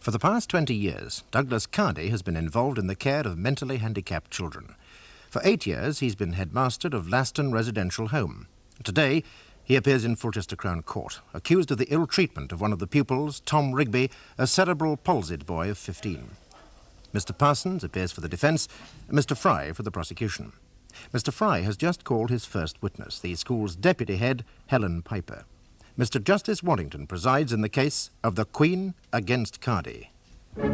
For the past 20 years, Douglas Cardy has been involved in the care of mentally handicapped children. For 8 years, he's been headmaster of Laston Residential Home. Today, he appears in Fulchester Crown Court, accused of the ill treatment of one of the pupils, Tom Rigby, a cerebral palsied boy of 15. Mr. Parsons appears for the defence, Mr. Fry for the prosecution. Mr. Fry has just called his first witness, the school's deputy head, Helen Piper. Mr. Justice Waddington presides in the case of the Queen against Cardy. The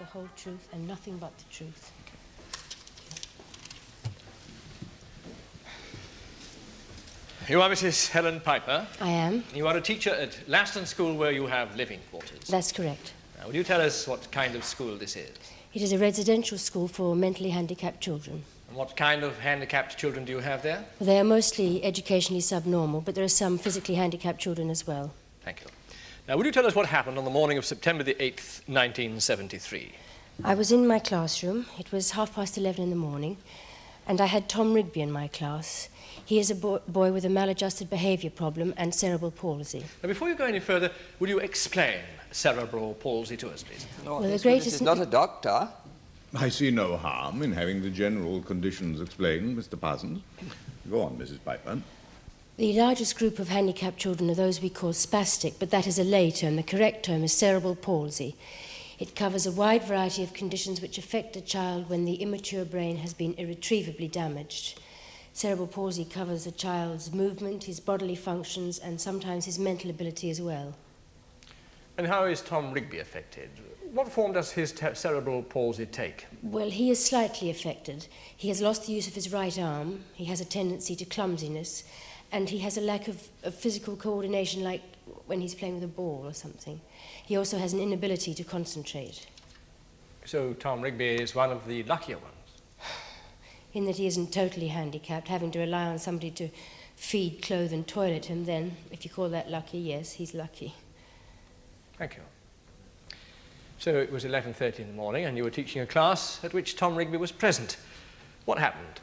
whole truth and nothing but the truth. You are Mrs. Helen Piper? I am. You are a teacher at Laston School where you have living quarters? That's correct. Now, will you tell us what kind of school this is? It is a residential school for mentally handicapped children. And what kind of handicapped children do you have there? They are mostly educationally subnormal, but there are some physically handicapped children as well. Thank you. Now, will you tell us what happened on the morning of September the 8th, 1973? I was in my classroom. It was 11:30 in the morning, and I had Tom Rigby in my class. He is a boy with a maladjusted behaviour problem and cerebral palsy. Now, before you go any further, will you explain cerebral palsy to us, please? No, well, this is not a doctor. I see no harm in having the general conditions explained, Mr. Parsons. Go on, Mrs. Piper. The largest group of handicapped children are those we call spastic, but that is a lay term. The correct term is cerebral palsy. It covers a wide variety of conditions which affect a child when the immature brain has been irretrievably damaged. Cerebral palsy covers a child's movement, his bodily functions, and sometimes his mental ability as well. And how is Tom Rigby affected? What form does his cerebral palsy take? Well, he is slightly affected. He has lost the use of his right arm, he has a tendency to clumsiness, and he has a lack of physical coordination, like when he's playing with a ball or something. He also has an inability to concentrate. So Tom Rigby is one of the luckier ones? In that he isn't totally handicapped, having to rely on somebody to feed, clothe and toilet him, then, if you call that lucky, yes, he's lucky. Thank you. So it was 11:30 in the morning and you were teaching a class at which Tom Rigby was present. What happened?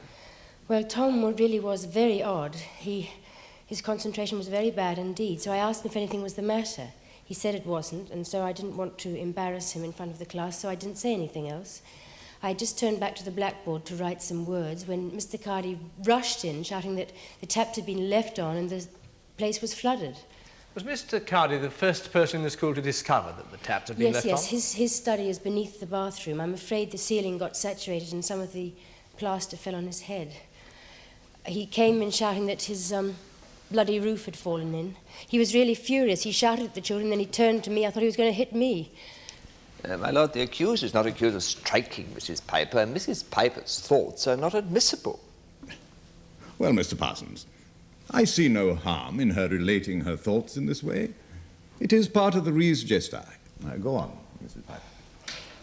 Well, Tom really was very odd. His concentration was very bad indeed, so I asked him if anything was the matter. He said it wasn't, and so I didn't want to embarrass him in front of the class, so I didn't say anything else. I just turned back to the blackboard to write some words when Mr. Cardy rushed in, shouting that the taps had been left on and the place was flooded. Was Mr. Cardy the first person in the school to discover that the taps had been left on? Yes, his study is beneath the bathroom. I'm afraid the ceiling got saturated and some of the plaster fell on his head. He came in shouting that his bloody roof had fallen in. He was really furious. He shouted at the children, then he turned to me. I thought he was going to hit me. My lord, the accused is not accused of striking Mrs. Piper, and Mrs. Piper's thoughts are not admissible. Well, Mr. Parsons, I see no harm in her relating her thoughts in this way. It is part of the res gestae. Now, go on, Mrs. Piper.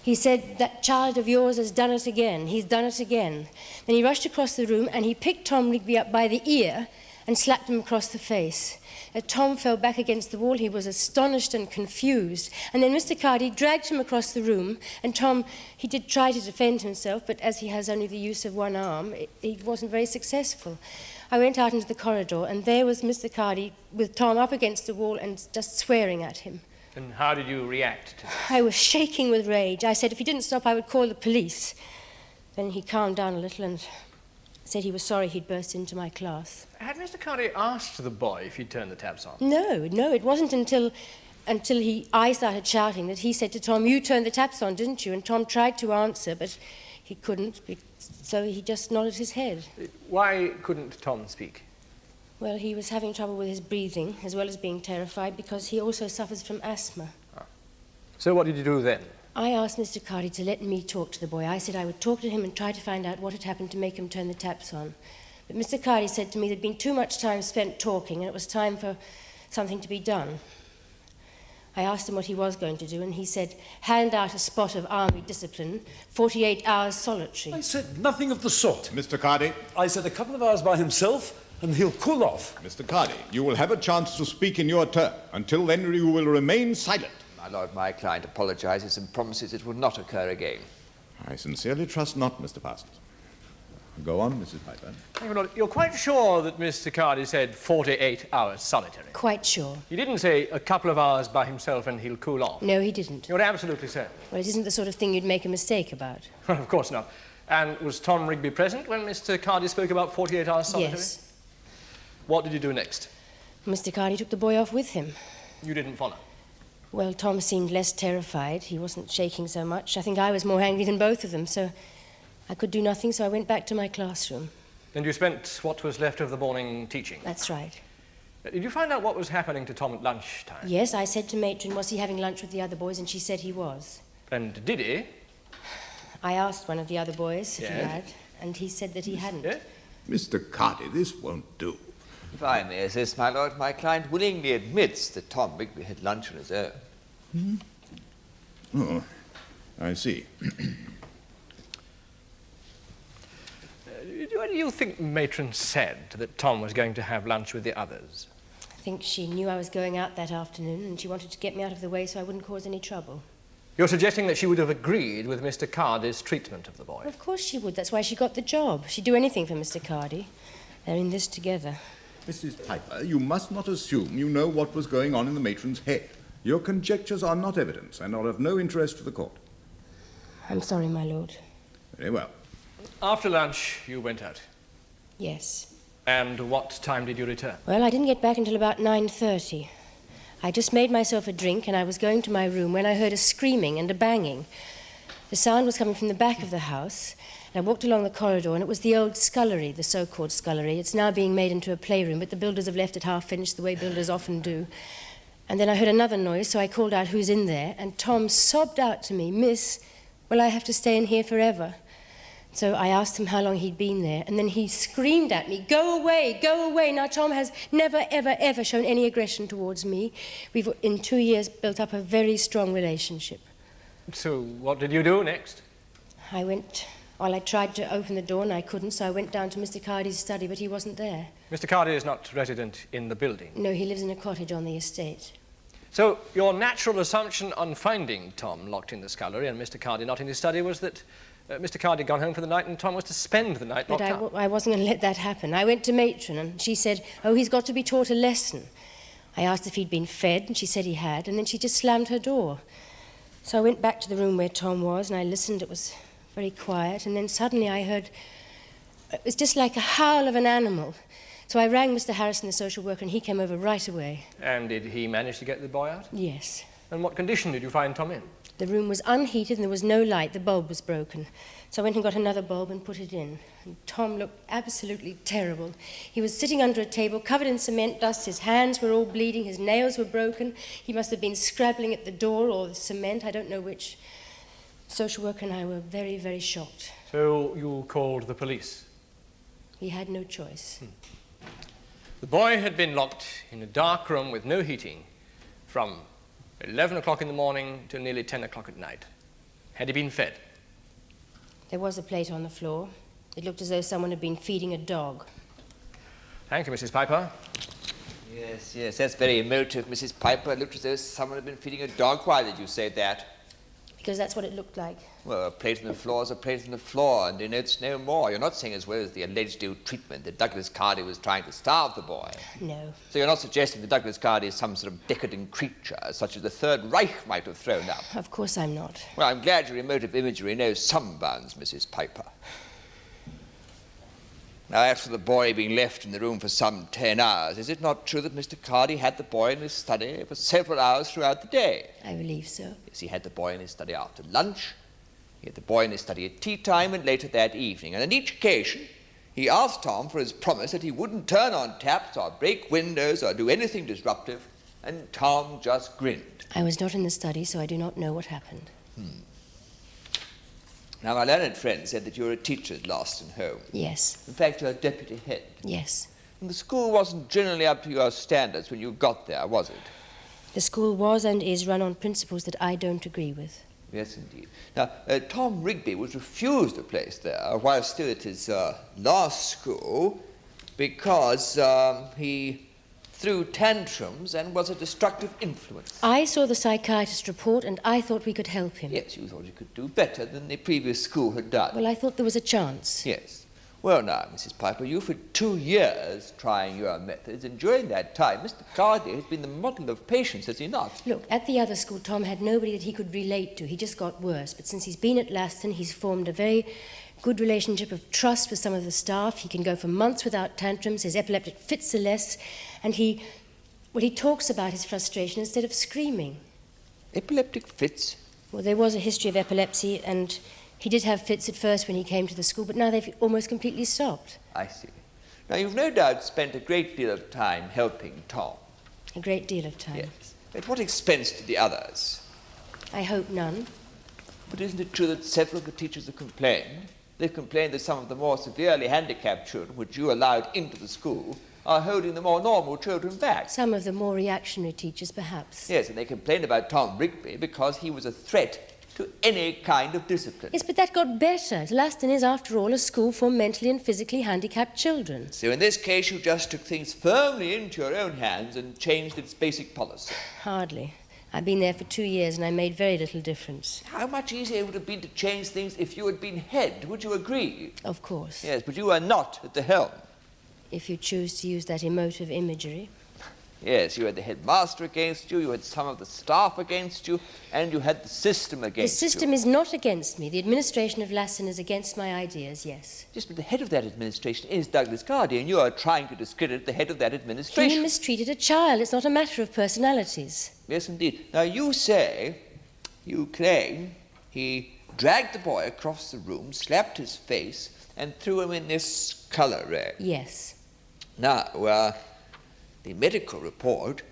He said, "That child of yours has done it again. He's done it again." Then he rushed across the room and he picked Tom Rigby up by the ear and slapped him across the face. Tom fell back against the wall. He was astonished and confused. And then Mr. Cardy dragged him across the room, and Tom, he did try to defend himself, but as he has only the use of one arm, he wasn't very successful. I went out into the corridor, and there was Mr. Cardy with Tom up against the wall and just swearing at him. And how did you react to this? I was shaking with rage. I said if he didn't stop, I would call the police. Then he calmed down a little and said he was sorry he'd burst into my class. Had Mr. Cardy asked the boy if he'd turned the taps on? No, it wasn't until I started shouting that he said to Tom, "You turned the taps on, didn't you?" And Tom tried to answer, but he couldn't, so he just nodded his head. Why couldn't Tom speak? Well, he was having trouble with his breathing, as well as being terrified, because he also suffers from asthma. Ah. So what did you do then? I asked Mr. Cardy to let me talk to the boy. I said I would talk to him and try to find out what had happened to make him turn the taps on. But Mr. Cardy said to me there'd been too much time spent talking and it was time for something to be done. I asked him what he was going to do, and he said, hand out a spot of army discipline, 48 hours solitary. I said nothing of the sort. Mr. Cardy. I said a couple of hours by himself, and he'll cool off. Mr. Cardy, you will have a chance to speak in your turn. Until then, you will remain silent. My lord, my client apologizes and promises it will not occur again. I sincerely trust not, Mr. Parsons. Go on, Mrs. Piper. Thank you, Lord. You're quite sure that Mr. Cardy said 48 hours solitary? Quite sure. He didn't say a couple of hours by himself and he'll cool off? No, he didn't. You're absolutely certain? Well, it isn't the sort of thing you'd make a mistake about. Well, of course not. And was Tom Rigby present when Mr. Cardy spoke about 48 hours solitary? Yes. What did you do next? Mr. Cardy took the boy off with him. You didn't follow? Well, Tom seemed less terrified. He wasn't shaking so much. I think I was more angry than both of them, so I could do nothing, so I went back to my classroom. And you spent what was left of the morning teaching? That's right. Did you find out what was happening to Tom at lunchtime? Yes, I said to Matron, was he having lunch with the other boys, and she said he was. And did he? I asked one of the other boys if he Yes. had, and he said that he hadn't. Yes? Mr. Cardy, this won't do. If I may assist, my lord, my client willingly admits that Tom Rigby had lunch on his own. Oh, I see. What do you think Matron said that Tom was going to have lunch with the others? I think she knew I was going out that afternoon, and she wanted to get me out of the way so I wouldn't cause any trouble. You're suggesting that she would have agreed with Mr. Cardy's treatment of the boy? Well, of course she would. That's why she got the job. She'd do anything for Mr. Cardy. They're in this together. Mrs. Piper, you must not assume you know what was going on in the matron's head. Your conjectures are not evidence and are of no interest to the court. I'm sorry, my lord. Very well. After lunch, you went out. Yes. And what time did you return? Well, I didn't get back until about 9:30. I just made myself a drink, and I was going to my room when I heard a screaming and a banging. The sound was coming from the back of the house, and I walked along the corridor, and it was the old scullery, the so-called scullery. It's now being made into a playroom, but the builders have left it half-finished, the way builders often do. And then I heard another noise, so I called out, "Who's in there?" And Tom sobbed out to me, "Miss, will I have to stay in here forever?" So I asked him how long he'd been there, and then he screamed at me, "Go away, go away." Now, Tom has never, ever, ever shown any aggression towards me. We've, in 2 years, built up a very strong relationship. So what did you do next? I tried to open the door, and I couldn't, so I went down to Mr. Cardy's study, but he wasn't there. Mr. Cardy is not resident in the building. No, he lives in a cottage on the estate. So your natural assumption on finding Tom locked in the scullery and Mr. Cardy not in his study was that Mr. Cardy had gone home for the night and Tom was to spend the night But locked up. I wasn't going to let that happen. I went to Matron, and she said, "Oh, he's got to be taught a lesson." I asked if he'd been fed, and she said he had, and then she just slammed her door. So I went back to the room where Tom was, and I listened. It was very quiet, and then suddenly I heard, it was just like a howl of an animal. So I rang Mr. Harrison, the social worker, and he came over right away. And did he manage to get the boy out? Yes. And what condition did you find Tom in? The room was unheated and there was no light. The bulb was broken. So I went and got another bulb and put it in. And Tom looked absolutely terrible. He was sitting under a table covered in cement dust. His hands were all bleeding. His nails were broken. He must have been scrabbling at the door or the cement, I don't know which. Social worker and I were very, very shocked. So you called the police? He had no choice. The boy had been locked in a dark room with no heating from 11 o'clock in the morning till nearly 10 o'clock at night. Had he been fed? There was a plate on the floor. It looked as though someone had been feeding a dog. Thank you, Mrs. Piper. Yes, yes, that's very emotive, Mrs. Piper. It looked as though someone had been feeding a dog. Why did you say that? Because that's what it looked like. Well, a plate on the floor is a plate on the floor, and denotes no more. You're not saying as well as the alleged ill treatment that Douglas Cardy was trying to starve the boy. No. So you're not suggesting that Douglas Cardy is some sort of decadent creature, such as the Third Reich might have thrown up? Of course I'm not. Well, I'm glad your emotive imagery knows some bounds, Mrs. Piper. Now, as for the boy being left in the room for some 10 hours, is it not true that Mr. Cardy had the boy in his study for several hours throughout the day? I believe so. Yes, he had the boy in his study after lunch, he had the boy in his study at tea time, and later that evening. And on each occasion, he asked Tom for his promise that he wouldn't turn on taps or break windows or do anything disruptive, and Tom just grinned. I was not in the study, so I do not know what happened. Now, my learned friend said that you were a teacher at Laston Home. Yes. In fact, you're a deputy head. Yes. And the school wasn't generally up to your standards when you got there, was it? The school was and is run on principles that I don't agree with. Yes, indeed. Now, Tom Rigby was refused a place there while still at his last school because he threw tantrums and was a destructive influence. I saw the psychiatrist's report and I thought we could help him. Yes, you thought you could do better than the previous school had done. Well, I thought there was a chance. Yes. Well now, Mrs. Piper, you've for 2 years trying your methods, and during that time Mr. Cardy has been the model of patience, has he not? Look, at the other school, Tom had nobody that he could relate to. He just got worse. But since he's been at Laston, he's formed a very good relationship of trust with some of the staff. He can go for months without tantrums. His epileptic fits are less. And he talks about his frustration instead of screaming. Epileptic fits? Well, there was a history of epilepsy, and he did have fits at first when he came to the school, but now they've almost completely stopped. I see. Now, you've no doubt spent a great deal of time helping Tom. A great deal of time. Yes. At what expense to the others? I hope none. But isn't it true that several of the teachers have complained? They've complained that some of the more severely handicapped children, which you allowed into the school, are holding the more normal children back. Some of the more reactionary teachers, perhaps. Yes, and they complained about Tom Rigby because he was a threat to any kind of discipline. Yes, but that got better. Laston is, after all, a school for mentally and physically handicapped children. So in this case, you just took things firmly into your own hands and changed its basic policy. Hardly. I've been there for 2 years and I made very little difference. How much easier it would have been to change things if you had been head, would you agree? Of course. Yes, but you are not at the helm. If you choose to use that emotive imagery. Yes, you had the headmaster against you, you had some of the staff against you, and you had the system against you. The system is not against me. The administration of Laston is against my ideas, yes. Yes, but the head of that administration is Douglas Cardy, and you are trying to discredit the head of that administration. He mistreated a child. It's not a matter of personalities. Yes, indeed. Now, you claim, he dragged the boy across the room, slapped his face, and threw him in this colour rag. Yes. Now, the medical report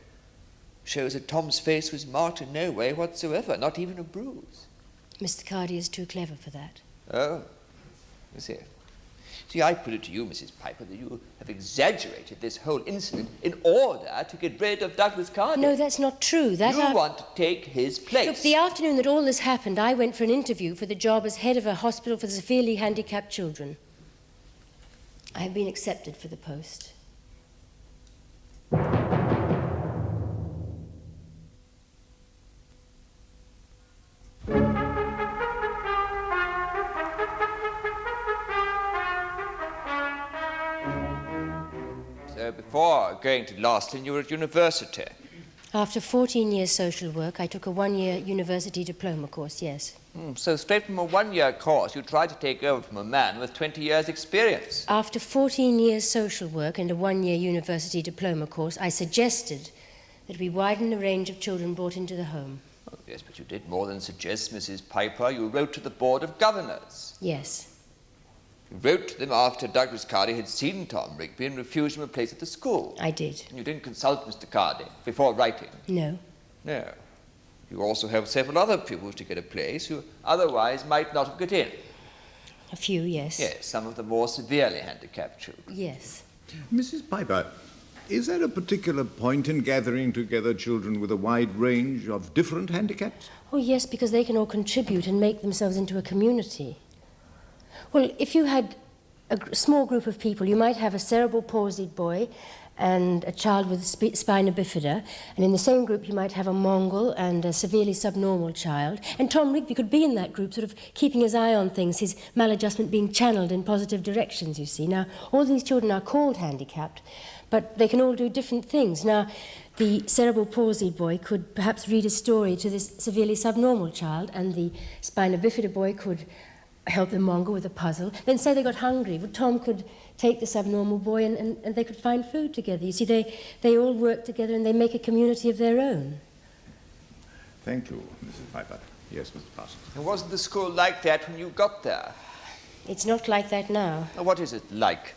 shows that Tom's face was marked in no way whatsoever, not even a bruise. Mr. Cardy is too clever for that. Oh, you see. See, I put it to you, Mrs. Piper, that you have exaggerated this whole incident in order to get rid of Douglas Cardy. No, that's not true. You want to take his place. Look, the afternoon that all this happened, I went for an interview for the job as head of a hospital for severely handicapped children. I have been accepted for the post. So before going to Laston, you were at university. After 14 years social work, I took a 1-year university diploma course, yes. So straight from a 1-year course, you tried to take over from a man with 20 years' experience. After 14 years social work and a 1-year university diploma course, I suggested that we widen the range of children brought into the home. Oh, yes, but you did more than suggest, Mrs. Piper. You wrote to the Board of Governors. Yes. You wrote to them after Douglas Cardy had seen Tom Rigby and refused him a place at the school. I did. And you didn't consult Mr. Cardy before writing? No. No. You also helped several other pupils to get a place who otherwise might not have got in. A few, yes. Yes, some of the more severely handicapped children. Yes. Mrs. Piper, is there a particular point in gathering together children with a wide range of different handicaps? Oh, yes, because they can all contribute and make themselves into a community. Well, if you had a small group of people, you might have a cerebral palsied boy and a child with spina bifida, and in the same group you might have a Mongol and a severely subnormal child. And Tom Rigby could be in that group, sort of keeping his eye on things, his maladjustment being channeled in positive directions, you see. Now, all these children are called handicapped, but they can all do different things. Now, the cerebral palsied boy could perhaps read a story to this severely subnormal child, and the spina bifida boy could help the Mongol with a puzzle. Then say they got hungry. Well, Tom could take the subnormal boy and they could find food together. You see, they all work together and they make a community of their own. Thank you, Mrs. Piper. Yes, Mr. Parsons. And wasn't the school like that when you got there? It's not like that now. Now, what is it like?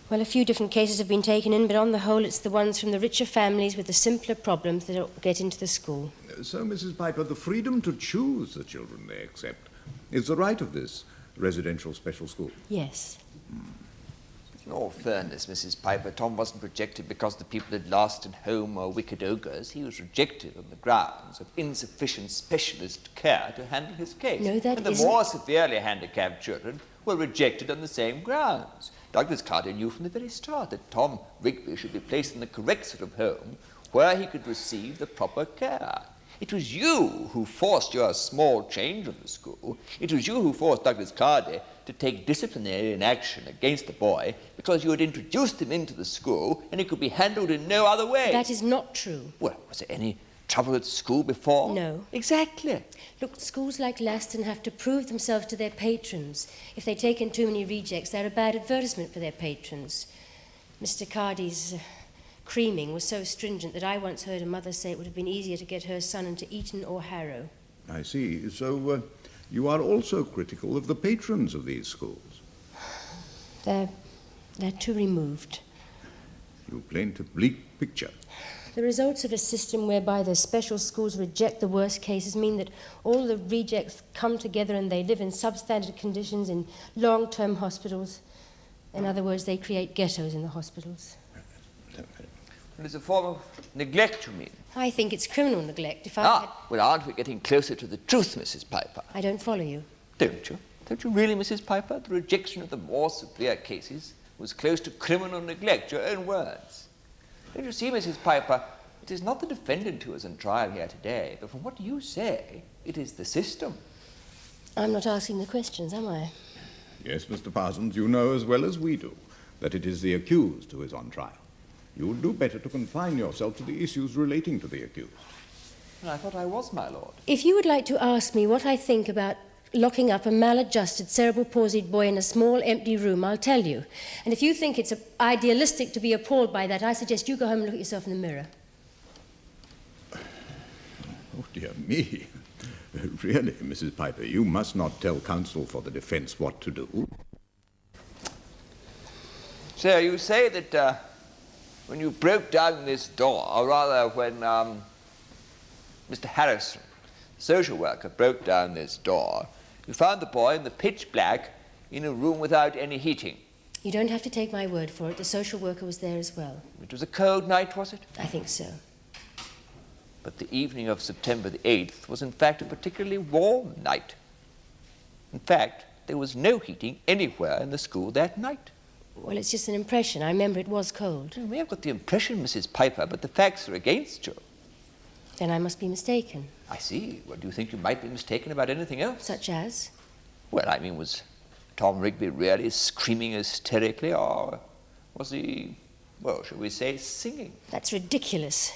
Well, a few different cases have been taken in, but on the whole it's the ones from the richer families with the simpler problems that get into the school. So, Mrs. Piper, the freedom to choose the children they accept is the right of this residential special school? Yes. In all fairness, Mrs. Piper, Tom wasn't rejected because the people at Laston Home were wicked ogres. He was rejected on the grounds of insufficient specialist care to handle his case. No, that and the isn't... more severely handicapped children were rejected on the same grounds. Douglas Cardy knew from the very start that Tom Rigby should be placed in the correct sort of home where he could receive the proper care. It was you who forced your small change on the school. It was you who forced Douglas Cardy to take disciplinary action against the boy because you had introduced him into the school and it could be handled in no other way. That is not true. Well, was there any trouble at school before? No. Exactly. Look, schools like Laston have to prove themselves to their patrons. If they take in too many rejects, they're a bad advertisement for their patrons. Mr. Cardy's creaming was so stringent that I once heard a mother say it would have been easier to get her son into Eton or Harrow. I see. So you are also critical of the patrons of these schools. They're too removed. You paint a bleak picture. The results of a system whereby the special schools reject the worst cases mean that all the rejects come together and they live in substandard conditions in long-term hospitals. In other words, they create ghettos in the hospitals. It is a form of neglect, you mean? I think it's criminal neglect. If I had... Well, aren't we getting closer to the truth, Mrs. Piper? I don't follow you. Don't you? Don't you really, Mrs. Piper? The rejection of the more severe cases was close to criminal neglect, your own words. Don't you see, Mrs. Piper, it is not the defendant who is on trial here today, but from what you say, it is the system. I'm not asking the questions, am I? Yes, Mr. Parsons, you know as well as we do that it is the accused who is on trial. You would do better to confine yourself to the issues relating to the accused. Well, I thought I was, my lord. If you would like to ask me what I think about locking up a maladjusted, cerebral palsied boy in a small, empty room, I'll tell you. And if you think it's idealistic to be appalled by that, I suggest you go home and look at yourself in the mirror. Oh, dear me. Really, Mrs. Piper, you must not tell counsel for the defense what to do. So you say that when you broke down this door, or rather when Mr. Harrison, social worker, broke down this door, you found the boy in the pitch black in a room without any heating. You don't have to take my word for it. The social worker was there as well. It was a cold night, was it? I think so. But the evening of September the 8th was in fact a particularly warm night. In fact, there was no heating anywhere in the school that night. Well, it's just an impression. I remember it was cold. You may have got the impression, Mrs. Piper, but the facts are against you. Then I must be mistaken. I see. Well, do you think you might be mistaken about anything else? Such as? Well, I mean, was Tom Rigby really screaming hysterically, or was he, well, shall we say, singing? That's ridiculous.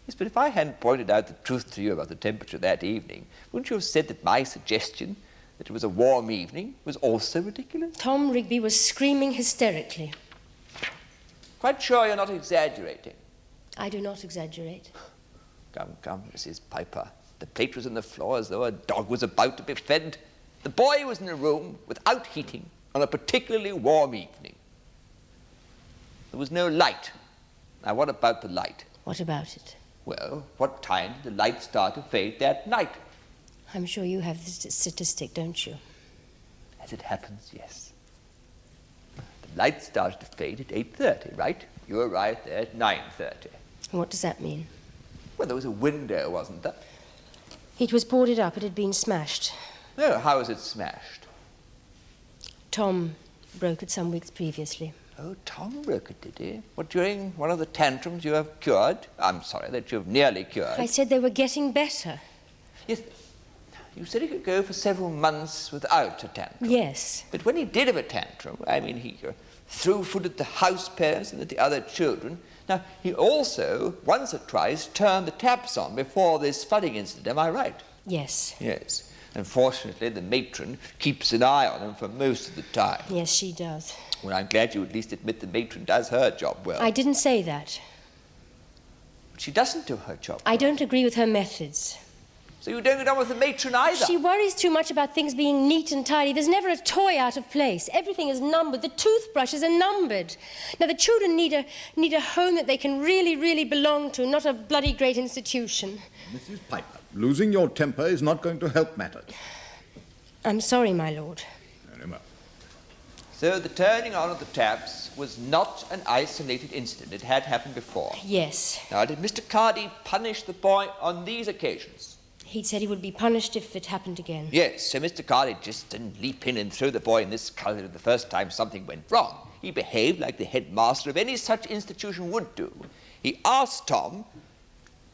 Yes, but if I hadn't pointed out the truth to you about the temperature that evening, wouldn't you have said that my suggestion that it was a warm evening was also ridiculous? Tom Rigby was screaming hysterically. Quite sure you're not exaggerating? I do not exaggerate. Come, Mrs. Piper. The plate was on the floor as though a dog was about to be fed. The boy was in a room without heating on a particularly warm evening. There was no light. Now, what about the light? What about it? Well, what time did the light start to fade that night? I'm sure you have the statistic, don't you? As it happens, yes. The light started to fade at 8:30, right? You arrived there at 9:30. What does that mean? Well, there was a window, wasn't there? It was boarded up. It had been smashed. No, how was it smashed? Tom broke it some weeks previously. Oh, Tom broke it, did he? What, during one of the tantrums you have cured? I'm sorry, that you've nearly cured. I said they were getting better. Yes, you said he could go for several months without a tantrum. Yes. But when he did have a tantrum, I mean, he threw food at the house parents and at the other children. Now, he also, once or twice, turned the taps on before this flooding incident, am I right? Yes. Yes. Unfortunately, the matron keeps an eye on him for most of the time. Yes, she does. Well, I'm glad you at least admit the matron does her job well. I didn't say that. But she doesn't do her job I well. don't agree with her methods. So you don't get on with the matron either? She worries too much about things being neat and tidy. There's never a toy out of place. Everything is numbered. The toothbrushes are numbered. Now, the children need a home that they can really, really belong to, not a bloody great institution. Mrs. Piper, losing your temper is not going to help matters. I'm sorry, my lord. Very well. So the turning on of the taps was not an isolated incident. It had happened before. Yes. Now, did Mr. Cardy punish the boy on these occasions? He'd said he would be punished if it happened again. Yes, so Mr. Cardy just didn't leap in and throw the boy in this colour the first time something went wrong. He behaved like the headmaster of any such institution would do. He asked Tom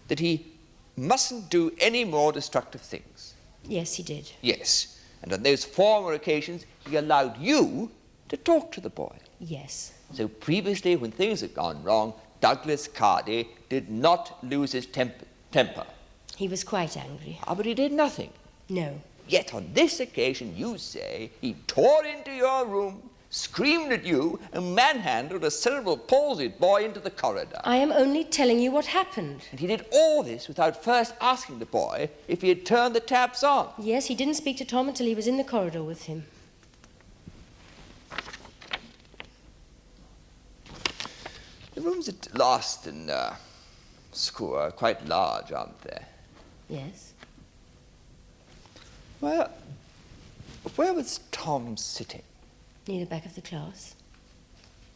that he mustn't do any more destructive things. Yes, he did. Yes. And on those former occasions, he allowed you to talk to the boy. Yes. So previously, when things had gone wrong, Douglas Cardy did not lose his temper. He was quite angry. Ah, but he did nothing. No. Yet on this occasion, you say, he tore into your room, screamed at you, and manhandled a cerebral palsied boy into the corridor. I am only telling you what happened. And he did all this without first asking the boy if he had turned the taps on. Yes, he didn't speak to Tom until he was in the corridor with him. The rooms at Laston School are quite large, aren't they? Yes. Well, where was Tom sitting? Near the back of the class.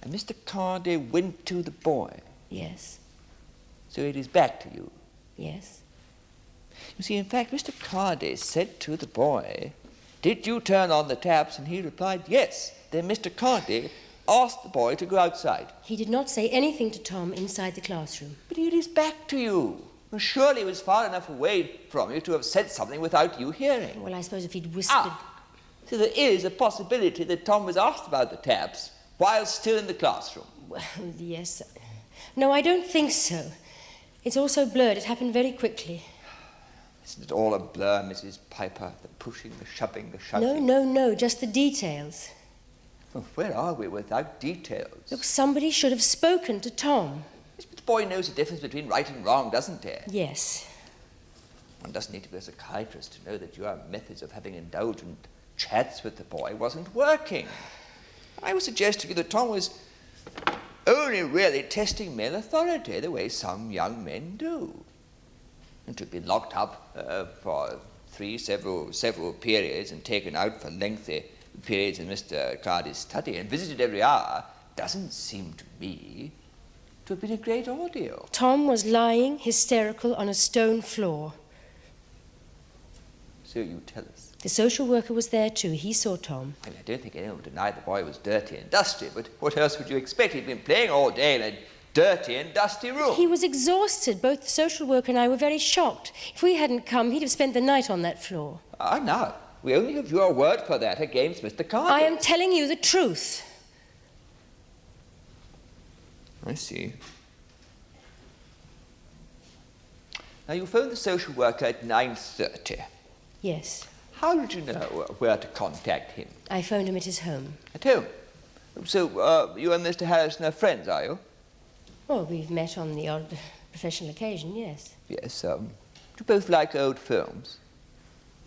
And Mr. Cardy went to the boy. Yes. So it is back to you. Yes. You see, in fact, Mr. Cardy said to the boy, "Did you turn on the taps?" And he replied, "Yes." Then Mr. Cardy asked the boy to go outside. He did not say anything to Tom inside the classroom. But it is back to you. Well, surely he was far enough away from you to have said something without you hearing. Well, I suppose if he'd whispered... So there is a possibility that Tom was asked about the taps while still in the classroom. Well, yes. No, I don't think so. It's all so blurred. It happened very quickly. Isn't it all a blur, Mrs. Piper? The pushing, the shoving, the shouting. No, just the details. Well, where are we without details? Look, somebody should have spoken to Tom. Yes, but the boy knows the difference between right and wrong, doesn't he? Yes. One doesn't need to be a psychiatrist to know that your methods of having indulgent chats with the boy wasn't working. I would suggest to you that Tom was only really testing male authority the way some young men do. And to be locked up for several periods and taken out for lengthy periods in Mr. Cardy's study and visited every hour doesn't seem to me to have been a great ordeal. Tom was lying hysterical on a stone floor. So you tell us. The social worker was there too. He saw Tom. Well, I don't think anyone would deny the boy was dirty and dusty, but what else would you expect? He'd been playing all day in a dirty and dusty room. He was exhausted. Both the social worker and I were very shocked. If we hadn't come, he'd have spent the night on that floor. Ah, now, we only have your word for that against Mr. Cardy. I am telling you the truth. I see. Now, you phoned the social worker at 9:30. Yes. How did you know where to contact him? I phoned him at his home. At home? So, you and Mr. Harrison are friends, are you? Oh, we've met on the odd professional occasion, yes. Yes, do you both like old films?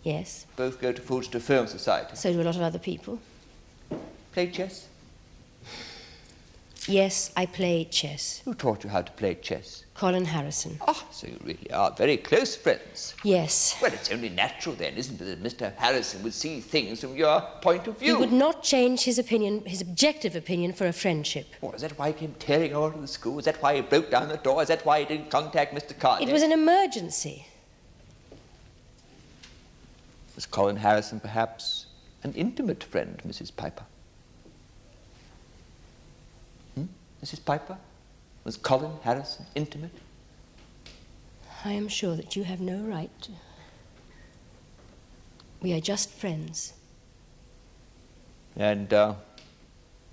Yes. Both go to Fulchester Film Society? So do a lot of other people. Play chess? Yes, I played chess. Who taught you how to play chess? Colin Harrison. Ah, so you really are very close friends. Yes. Well, it's only natural then, isn't it, that Mr. Harrison would see things from your point of view? He would not change his opinion, his objective opinion, for a friendship. Oh, is that why he came tearing over to the school? Is that why he broke down the door? Is that why he didn't contact Mr. Cardy? It was an emergency. Was Colin Harrison perhaps an intimate friend, Mrs. Piper? Mrs. Piper? Was Colin Harrison intimate? I am sure that you have no right to... We are just friends. And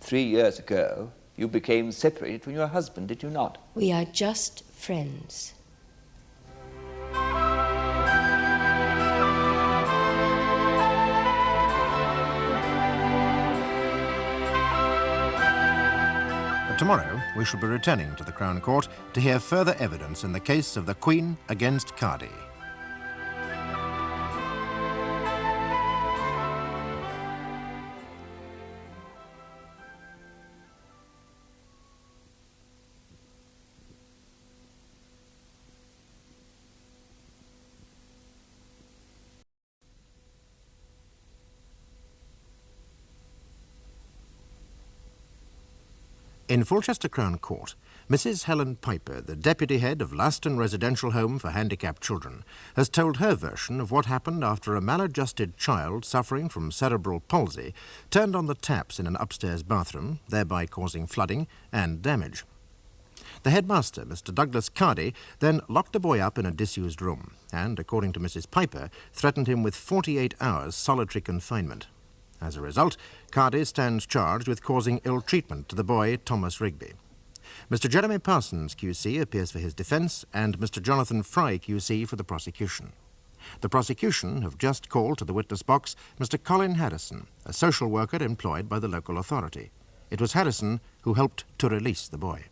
3 years ago, you became separated from your husband, did you not? We are just friends. Tomorrow, we shall be returning to the Crown Court to hear further evidence in the case of the Queen against Cardy. In Fulchester Crown Court, Mrs. Helen Piper, the deputy head of Laston Residential Home for Handicapped Children, has told her version of what happened after a maladjusted child suffering from cerebral palsy turned on the taps in an upstairs bathroom, thereby causing flooding and damage. The headmaster, Mr. Douglas Cardy, then locked the boy up in a disused room and, according to Mrs. Piper, threatened him with 48 hours solitary confinement. As a result, Cardy stands charged with causing ill treatment to the boy, Thomas Rigby. Mr. Jeremy Parsons, QC, appears for his defence, and Mr. Jonathan Fry, QC, for the prosecution. The prosecution have just called to the witness box Mr. Colin Harrison, a social worker employed by the local authority. It was Harrison who helped to release the boy.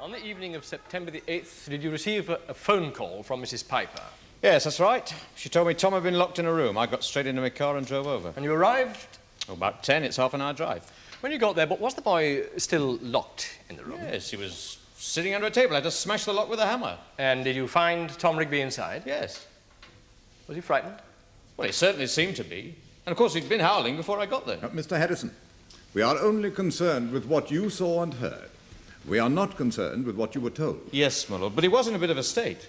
On the evening of September the 8th, did you receive a phone call from Mrs. Piper? Yes, that's right. She told me Tom had been locked in a room. I got straight into my car and drove over. And you arrived? Oh, about 10. It's half an hour drive. When you got there, but was the boy still locked in the room? Yes, he was sitting under a table. I had to smash the lock with a hammer. And did you find Tom Rigby inside? Yes. Was he frightened? Well, he certainly seemed to be. And, of course, he'd been howling before I got there. Mr. Harrison, we are only concerned with what you saw and heard. We are not concerned with what you were told. Yes, my lord, but he was in a bit of a state.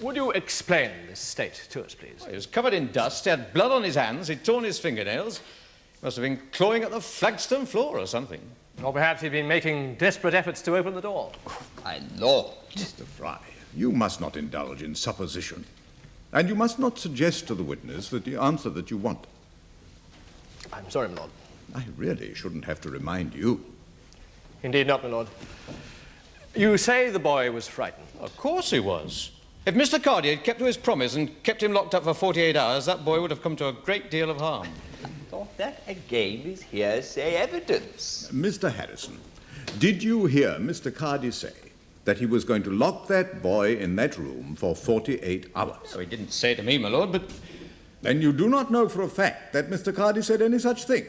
Would you explain this state to us, please? He was covered in dust, he had blood on his hands, he'd torn his fingernails. He must have been clawing at the flagstone floor or something. Or perhaps he'd been making desperate efforts to open the door. My lord. Mr. Fry, you must not indulge in supposition. And you must not suggest to the witness the answer that you want. I'm sorry, my lord. I really shouldn't have to remind you. Indeed not, my lord. You say the boy was frightened. Of course he was. If Mr. Cardy had kept to his promise and kept him locked up for 48 hours, that boy would have come to a great deal of harm. I thought that again is hearsay evidence. Mr. Harrison, did you hear Mr. Cardy say that he was going to lock that boy in that room for 48 hours? So he didn't say it to me, my lord, but... Then you do not know for a fact that Mr. Cardy said any such thing?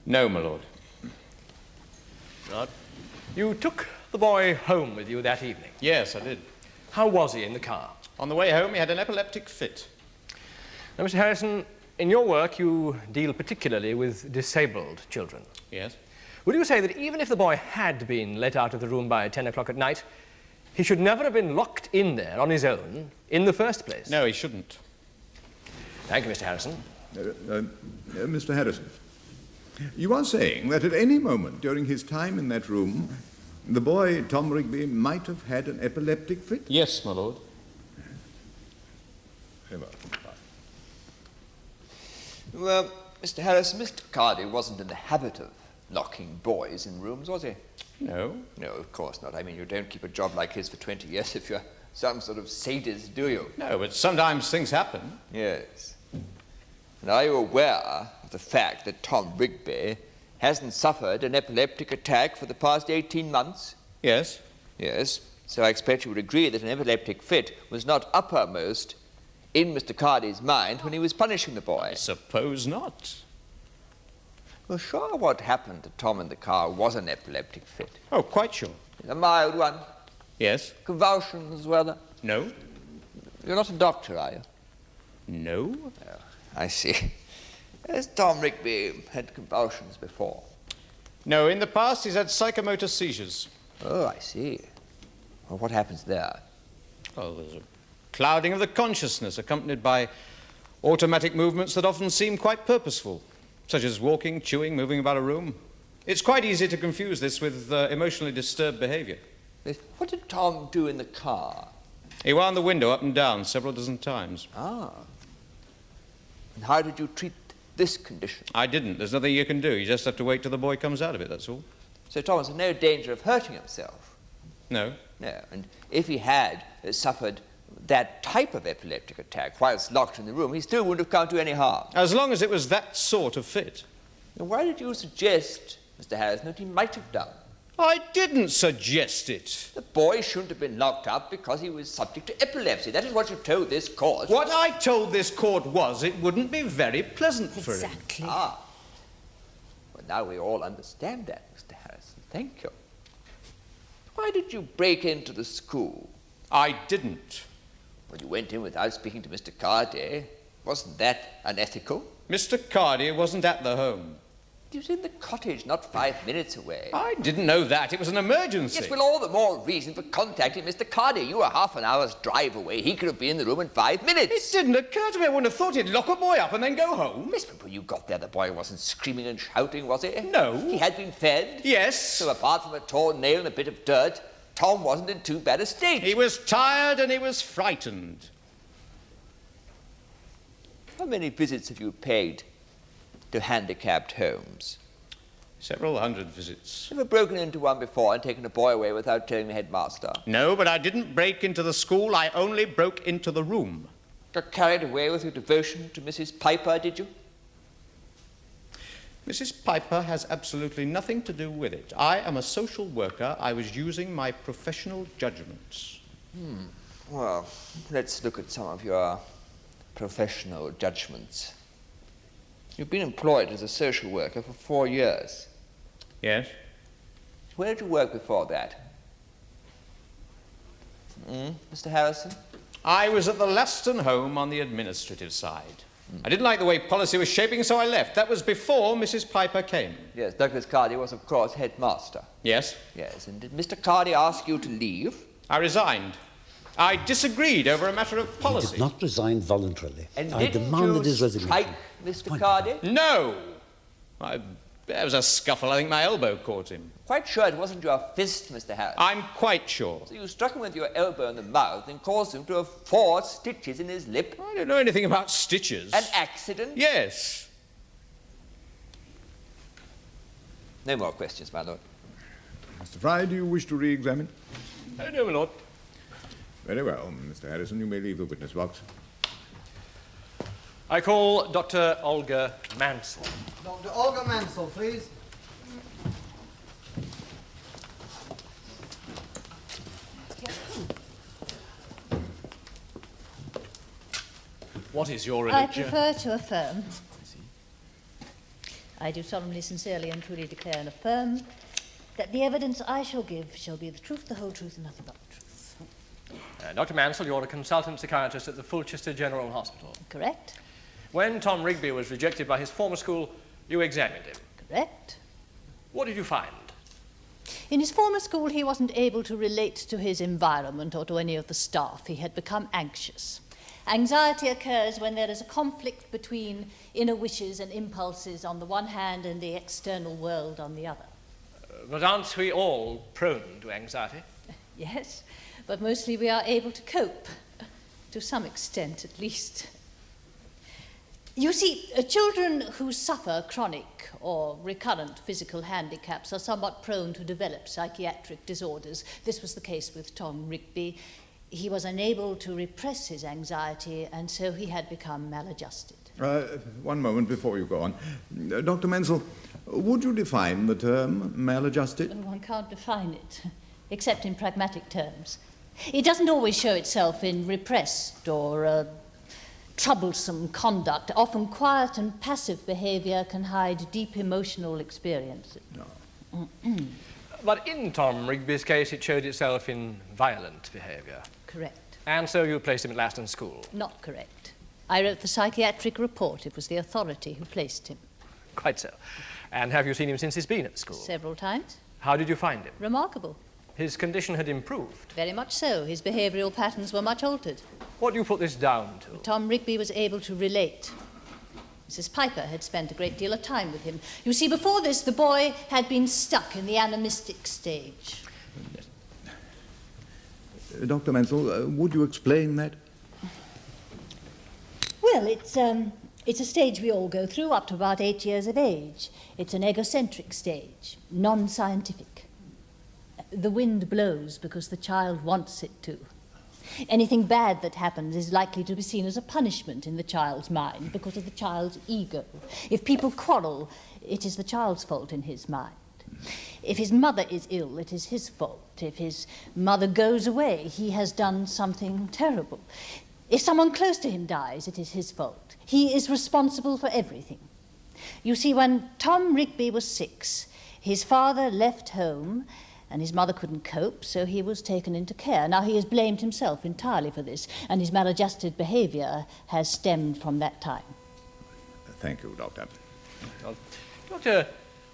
No, my lord. You took the boy home with you that evening. Yes, I did. How was he in the car? On the way home, he had an epileptic fit. Now, Mr. Harrison, in your work, you deal particularly with disabled children. Yes? Would you say that even if the boy had been let out of the room by 10 o'clock at night, he should never have been locked in there on his own in the first place? No, he shouldn't. Thank you, Mr. Harrison. Mr. Harrison, you are saying that at any moment during his time in that room, the boy, Tom Rigby, might have had an epileptic fit? Yes, my lord. Well, Mr. Harrison, Mr. Cardy wasn't in the habit of locking boys in rooms, was he? No. No, of course not. I mean, you don't keep a job like his for 20 years if you're some sort of sadist, do you? No, but sometimes things happen. Yes. And are you aware of the fact that Tom Rigby hasn't suffered an epileptic attack for the past 18 months? Yes. Yes. So I expect you would agree that an epileptic fit was not uppermost in Mr. Cardy's mind when he was punishing the boy. I suppose not. Well, sure, what happened to Tom in the car was an epileptic fit. Oh, quite sure. A mild one. Yes. Convulsions, rather. No. You're not a doctor, are you? No. Oh, I see. Has Tom Rigby had convulsions before? No, in the past he's had psychomotor seizures. Oh, I see. Well, what happens there? Oh, there's a clouding of the consciousness accompanied by automatic movements that often seem quite purposeful, such as walking, chewing, moving about a room. It's quite easy to confuse this with emotionally disturbed behavior. What did Tom do in the car? He wound the window up and down several dozen times. Ah. And how did you treat this condition? I didn't. There's nothing you can do. You just have to wait till the boy comes out of it, that's all. So Tom was in no danger of hurting himself? No. No. And if he had suffered that type of epileptic attack whilst locked in the room, he still wouldn't have come to any harm? As long as it was that sort of fit. Now, why did you suggest, Mr. Harrison, that he might have done? I didn't suggest it. The boy shouldn't have been locked up because he was subject to epilepsy. That is what you told this court. What I told this court was it wouldn't be very pleasant for him. Exactly. Ah. Well, now we all understand that, Mr. Harrison. Thank you. Why did you break into the school? I didn't. Well, you went in without speaking to Mr. Cardy. Wasn't that unethical? Mr. Cardy wasn't at the home. He was in the cottage not 5 minutes away. I didn't know that. It was an emergency. Yes, well, all the more reason for contacting Mr. Cardy. You were half an hour's drive away. He could have been in the room in 5 minutes. It didn't occur to me. I wouldn't have thought he'd lock a boy up and then go home. Miss, but when you got there, the boy wasn't screaming and shouting, was he? No. He had been fed? Yes. So apart from a torn nail and a bit of dirt, Tom wasn't in too bad a state. He was tired and he was frightened. How many visits have you paid to handicapped homes? Several hundred visits. Ever broken into one before and taken a boy away without telling the headmaster? No, but I didn't break into the school. I only broke into the room. Got carried away with your devotion to Mrs. Piper, did you? Mrs. Piper has absolutely nothing to do with it. I am a social worker. I was using my professional judgments. Well, let's look at some of your professional judgments. You've been employed as a social worker for 4 years. Yes? Where did you work before that? Mr. Harrison? I was at the Laston home on the administrative side. I didn't like the way policy was shaping, so I left. That was before Mrs. Piper came. Yes, Douglas Cardy was, of course, headmaster. Yes? Yes, and did Mr. Cardy ask you to leave? I resigned. I disagreed over a matter of policy. He did not resign voluntarily. And I did demanded you his resignation. strike Mr. Cardy? No! There was a scuffle. I think my elbow caught him. Quite sure it wasn't your fist, Mr. Harrison. I'm quite sure. So you struck him with your elbow in the mouth and caused him to have 4 stitches in his lip? I don't know anything about stitches. An accident? Yes. No more questions, my lord. Mr. Fry, do you wish to re-examine? No, my lord. Very well, Mr. Harrison, you may leave the witness box. I call Dr. Olga Mansell. Dr. Olga Mansell, please. What is your I religion? prefer to affirm. I do solemnly, sincerely, and truly declare and affirm that the evidence I shall give shall be the truth, the whole truth, and nothing but the truth. Dr. Mansell, you're a consultant psychiatrist at the Fulchester General Hospital. Correct? When Tom Rigby was rejected by his former school, you examined him. Correct. What did you find? In his former school, he wasn't able to relate to his environment or to any of the staff. He had become anxious. Anxiety occurs when there is a conflict between inner wishes and impulses on the one hand and the external world on the other. But aren't we all prone to anxiety? Yes, but mostly we are able to cope, to some extent at least. You see, children who suffer chronic or recurrent physical handicaps are somewhat prone to develop psychiatric disorders. This was the case with Tom Rigby. He was unable to repress his anxiety, and so he had become maladjusted. One moment before you go on. Dr. Mansell, would you define the term maladjusted? One can't define it, except in pragmatic terms. It doesn't always show itself in repressed or troublesome conduct. Often quiet and passive behavior can hide deep emotional experiences. No. But in Tom Rigby's case, it showed itself in violent behaviour. Correct. And so you placed him at Laston School. Not correct. I wrote the psychiatric report. It was the authority who placed him. Quite so. And have you seen him since he's been at school? Several times. How did you find him? Remarkable. His condition had improved. Very much so. His behavioural patterns were much altered. What do you put this down to? Tom Rigby was able to relate. Mrs. Piper had spent a great deal of time with him. You see, before this, the boy had been stuck in the animistic stage. Dr. Mansell, would you explain that? Well, it's a stage we all go through up to about 8 years of age. It's an egocentric stage, non-scientific. The wind blows because the child wants it to. Anything bad that happens is likely to be seen as a punishment in the child's mind because of the child's ego. If people quarrel, it is the child's fault in his mind. If his mother is ill, it is his fault. If his mother goes away, he has done something terrible. If someone close to him dies, it is his fault. He is responsible for everything. You see, when Tom Rigby was 6, his father left home and his mother couldn't cope, so he was taken into care. Now, he has blamed himself entirely for this, and his maladjusted behaviour has stemmed from that time. Thank you, Doctor. Well, Doctor,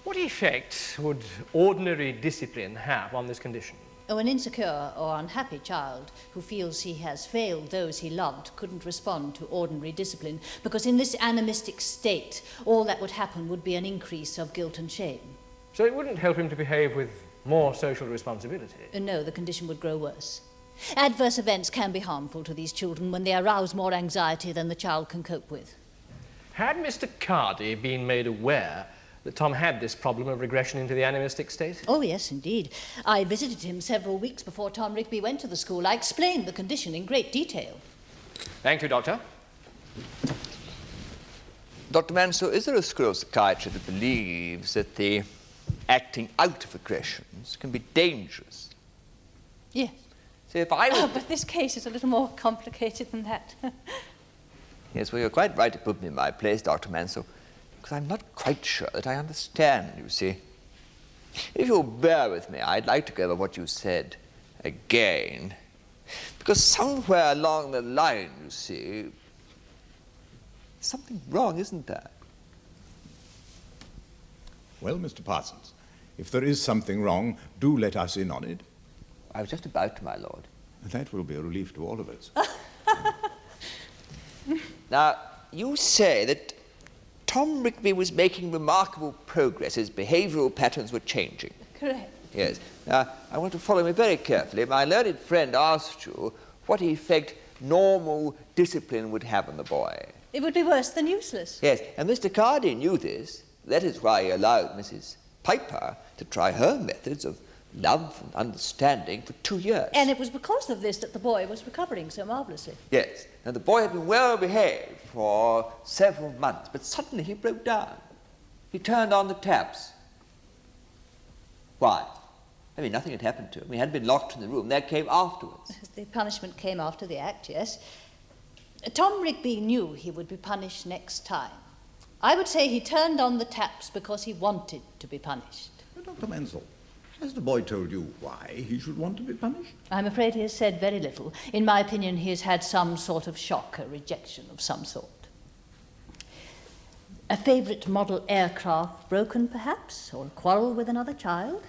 What effect would ordinary discipline have on this condition? Oh, an insecure or unhappy child who feels he has failed those he loved couldn't respond to ordinary discipline, because in this animistic state, all that would happen would be an increase of guilt and shame. So it wouldn't help him to behave with more social responsibility? No, the condition would grow worse. Adverse events can be harmful to these children when they arouse more anxiety than the child can cope with. Had Mr. Cardy been made aware that Tom had this problem of regression into the animistic state? Oh, yes, indeed. I visited him several weeks before Tom Rigby went to the school. I explained the condition in great detail. Thank you, Doctor. Dr. Mansell, is there a school of psychiatry that believes that the acting out of aggressions can be dangerous? Yes. So if I Oh, but this case is a little more complicated than that. Yes, well, you're quite right to put me in my place, Dr. Mansell, because I'm not quite sure that I understand, you see. If you'll bear with me, I'd like to go over what you said again, because somewhere along the line, you see, there's something wrong, isn't there? Well, Mr. Parsons, if there is something wrong, do let us in on it. I was just about to, my lord. That will be a relief to all of us. Now, you say that Tom Rigby was making remarkable progress. His behavioral patterns were changing. Correct. Yes. Now, I want to follow me very carefully. My learned friend asked you what effect normal discipline would have on the boy. It would be worse than useless. Yes, and Mr. Cardy knew this. That is why he allowed Mrs. Piper to try her methods of love and understanding for 2 years. And it was because of this that the boy was recovering so marvellously. Yes. Now, the boy had been well behaved for several months, but suddenly he broke down. He turned on the taps. Why? I mean, nothing had happened to him. He hadn't been locked in the room. That came afterwards. The punishment came after the act, yes. Tom Rigby knew he would be punished next time. I would say he turned on the taps because he wanted to be punished. Dr. Mansell, has the boy told you why he should want to be punished? I'm afraid he has said very little. In my opinion, he has had some sort of shock, a rejection of some sort. A favourite model aircraft broken, perhaps, or a quarrel with another child?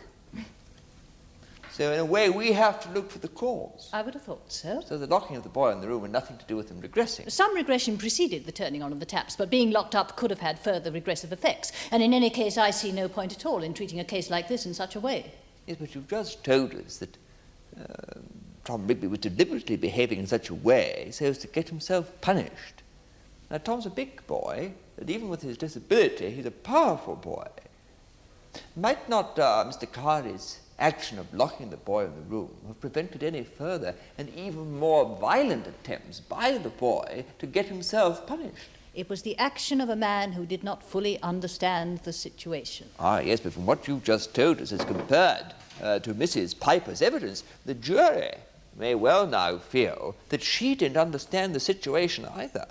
So, in a way, we have to look for the cause. I would have thought so. So the locking of the boy in the room had nothing to do with him regressing. Some regression preceded the turning on of the taps, but being locked up could have had further regressive effects. And in any case, I see no point at all in treating a case like this in such a way. Yes, but you've just told us that Tom Rigby was deliberately behaving in such a way so as to get himself punished. Now, Tom's a big boy, and even with his disability, he's a powerful boy. Might not Mr. Cardy's action of locking the boy in the room have prevented any further and even more violent attempts by the boy to get himself punished? It was the action of a man who did not fully understand the situation. Ah, yes, but from what you've just told us as compared to Mrs. Piper's evidence, the jury may well now feel that she didn't understand the situation either.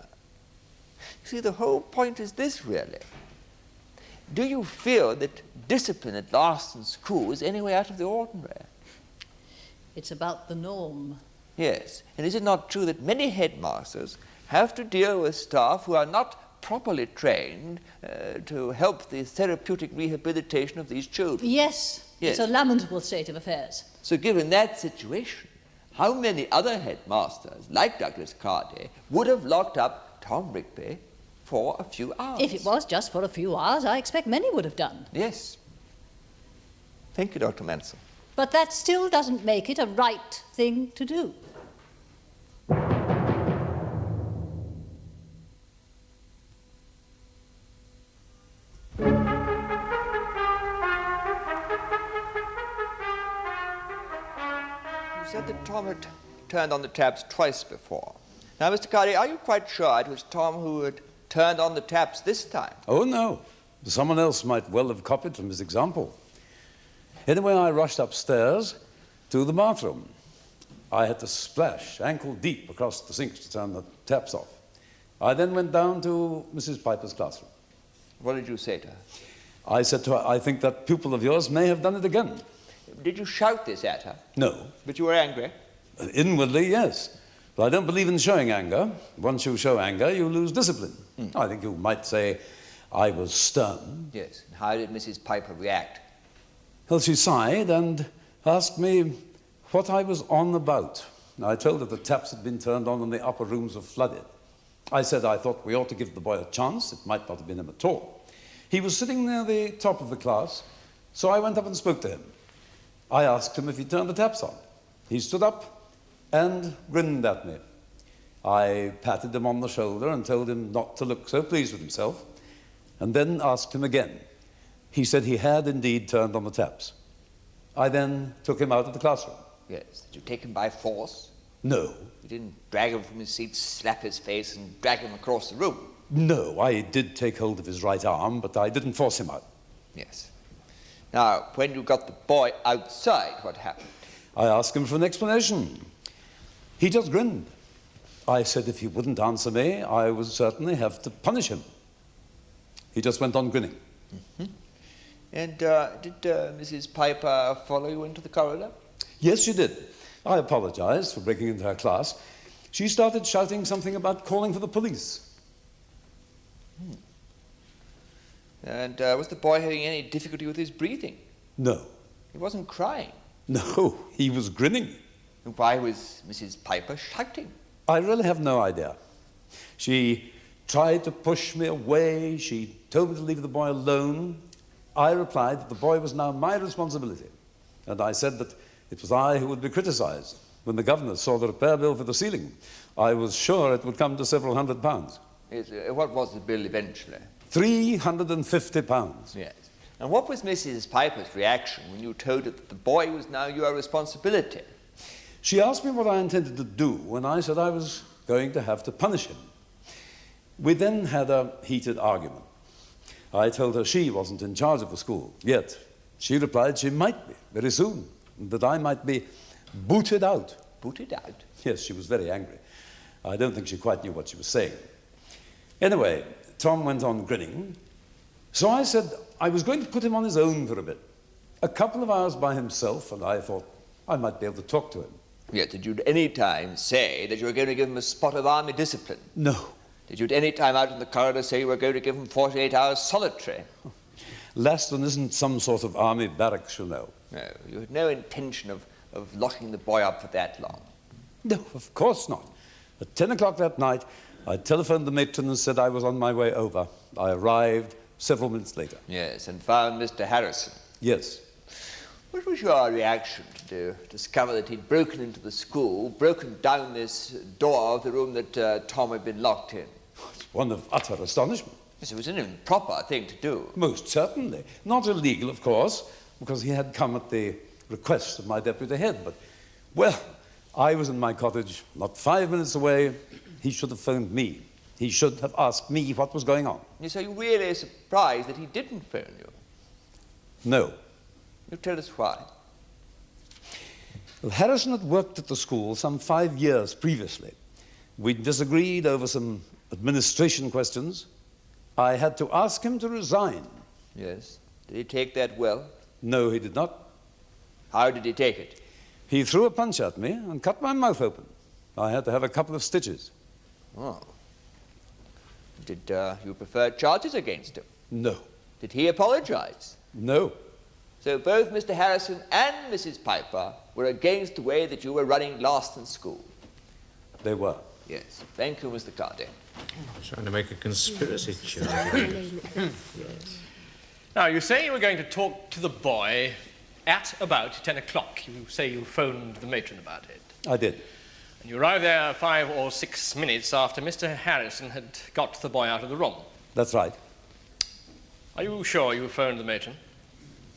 You see, the whole point is this, really. Do you feel that discipline at last in school is any way out of the ordinary? It's about the norm. Yes, and is it not true that many headmasters have to deal with staff who are not properly trained to help the therapeutic rehabilitation of these children? Yes, Yes. It's a lamentable state of affairs. So given that situation, how many other headmasters, like Douglas Cardy, would have locked up Tom Rigby for a few hours? If it was just for a few hours, I expect many would have done. Yes. Thank you, Dr. Mansell. But that still doesn't make it a right thing to do. You said that Tom had turned on the taps twice before. Now, Mr. Cardy, are you quite sure it was Tom who had turned on the taps this time? Oh, no. Someone else might well have copied from his example. Anyway, I rushed upstairs to the bathroom. I had to splash ankle deep across the sinks to turn the taps off. I then went down to Mrs. Piper's classroom. What did you say to her? I said to her, I think that pupil of yours may have done it again. Did you shout this at her? No. But you were angry? Inwardly, yes. But I don't believe in showing anger. Once you show anger, you lose discipline. I think you might say, I was stern. Yes. And how did Mrs. Piper react? Well, she sighed and asked me what I was on about. I told her the taps had been turned on and the upper rooms were flooded. I said I thought we ought to give the boy a chance. It might not have been him at all. He was sitting near the top of the class, so I went up and spoke to him. I asked him if he turned the taps on. He stood up and grinned at me. I patted him on the shoulder and told him not to look so pleased with himself, and then asked him again. He said he had indeed turned on the taps. I then took him out of the classroom. Yes. Did you take him by force? No. You didn't drag him from his seat, slap his face, and drag him across the room? No, I did take hold of his right arm, but I didn't force him out. Yes. Now, when you got the boy outside, what happened? I asked him for an explanation. He just grinned. I said if he wouldn't answer me, I would certainly have to punish him. He just went on grinning. Mm-hmm. And did Mrs. Piper follow you into the corridor? Yes, she did. I apologized for breaking into her class. She started shouting something about calling for the police. And was the boy having any difficulty with his breathing? No. He wasn't crying. No, he was grinning. And why was Mrs. Piper shouting? I really have no idea. She tried to push me away. She told me to leave the boy alone. I replied that the boy was now my responsibility. And I said that it was I who would be criticized. When the governor saw the repair bill for the ceiling, I was sure it would come to several £100s. Yes, what was the bill eventually? £350. Yes. And what was Mrs. Piper's reaction when you told her that the boy was now your responsibility? She asked me what I intended to do, and I said I was going to have to punish him. We then had a heated argument. I told her she wasn't in charge of the school yet. She replied she might be very soon, and that I might be booted out. Booted out? Yes, she was very angry. I don't think she quite knew what she was saying. Anyway, Tom went on grinning. So I said I was going to put him on his own for a bit. A couple of hours by himself, and I thought I might be able to talk to him. Yes, did you at any time say that you were going to give him a spot of army discipline? No. Did you at any time out in the corridor say you were going to give him 48 hours solitary? Laston isn't some sort of army barracks, you know. No, you had no intention of locking the boy up for that long. No, of course not. At 10 o'clock that night, I telephoned the matron and said I was on my way over. I arrived several minutes later. Yes, and found Mr. Harrison. Yes. What was your reaction to discover that he'd broken into the school, broken down this door of the room that Tom had been locked in? It's one of utter astonishment. Yes, it was an improper thing to do. Most certainly. Not illegal, of course, because he had come at the request of my deputy head. But, well, I was in my cottage, not 5 minutes away. He should have phoned me. He should have asked me what was going on. Yes, so you're really surprised that he didn't phone you? No. You tell us why. Well, Harrison had worked at the school some 5 years previously. We disagreed over some administration questions. I had to ask him to resign. Yes. Did he take that well? No, he did not. How did he take it? He threw a punch at me and cut my mouth open. I had to have a couple of stitches. Oh. Did you prefer charges against him? No. Did he apologize? No. So both Mr. Harrison and Mrs. Piper were against the way that you were running Laston School? They were. Yes. Thank you, Mr. Cardy. Trying to make a conspiracy charge. Yes. Now, you say you were going to talk to the boy at about 10 o'clock. You say you phoned the matron about it. I did. And you arrived there 5 or 6 minutes after Mr. Harrison had got the boy out of the room. That's right. Are you sure you phoned the matron?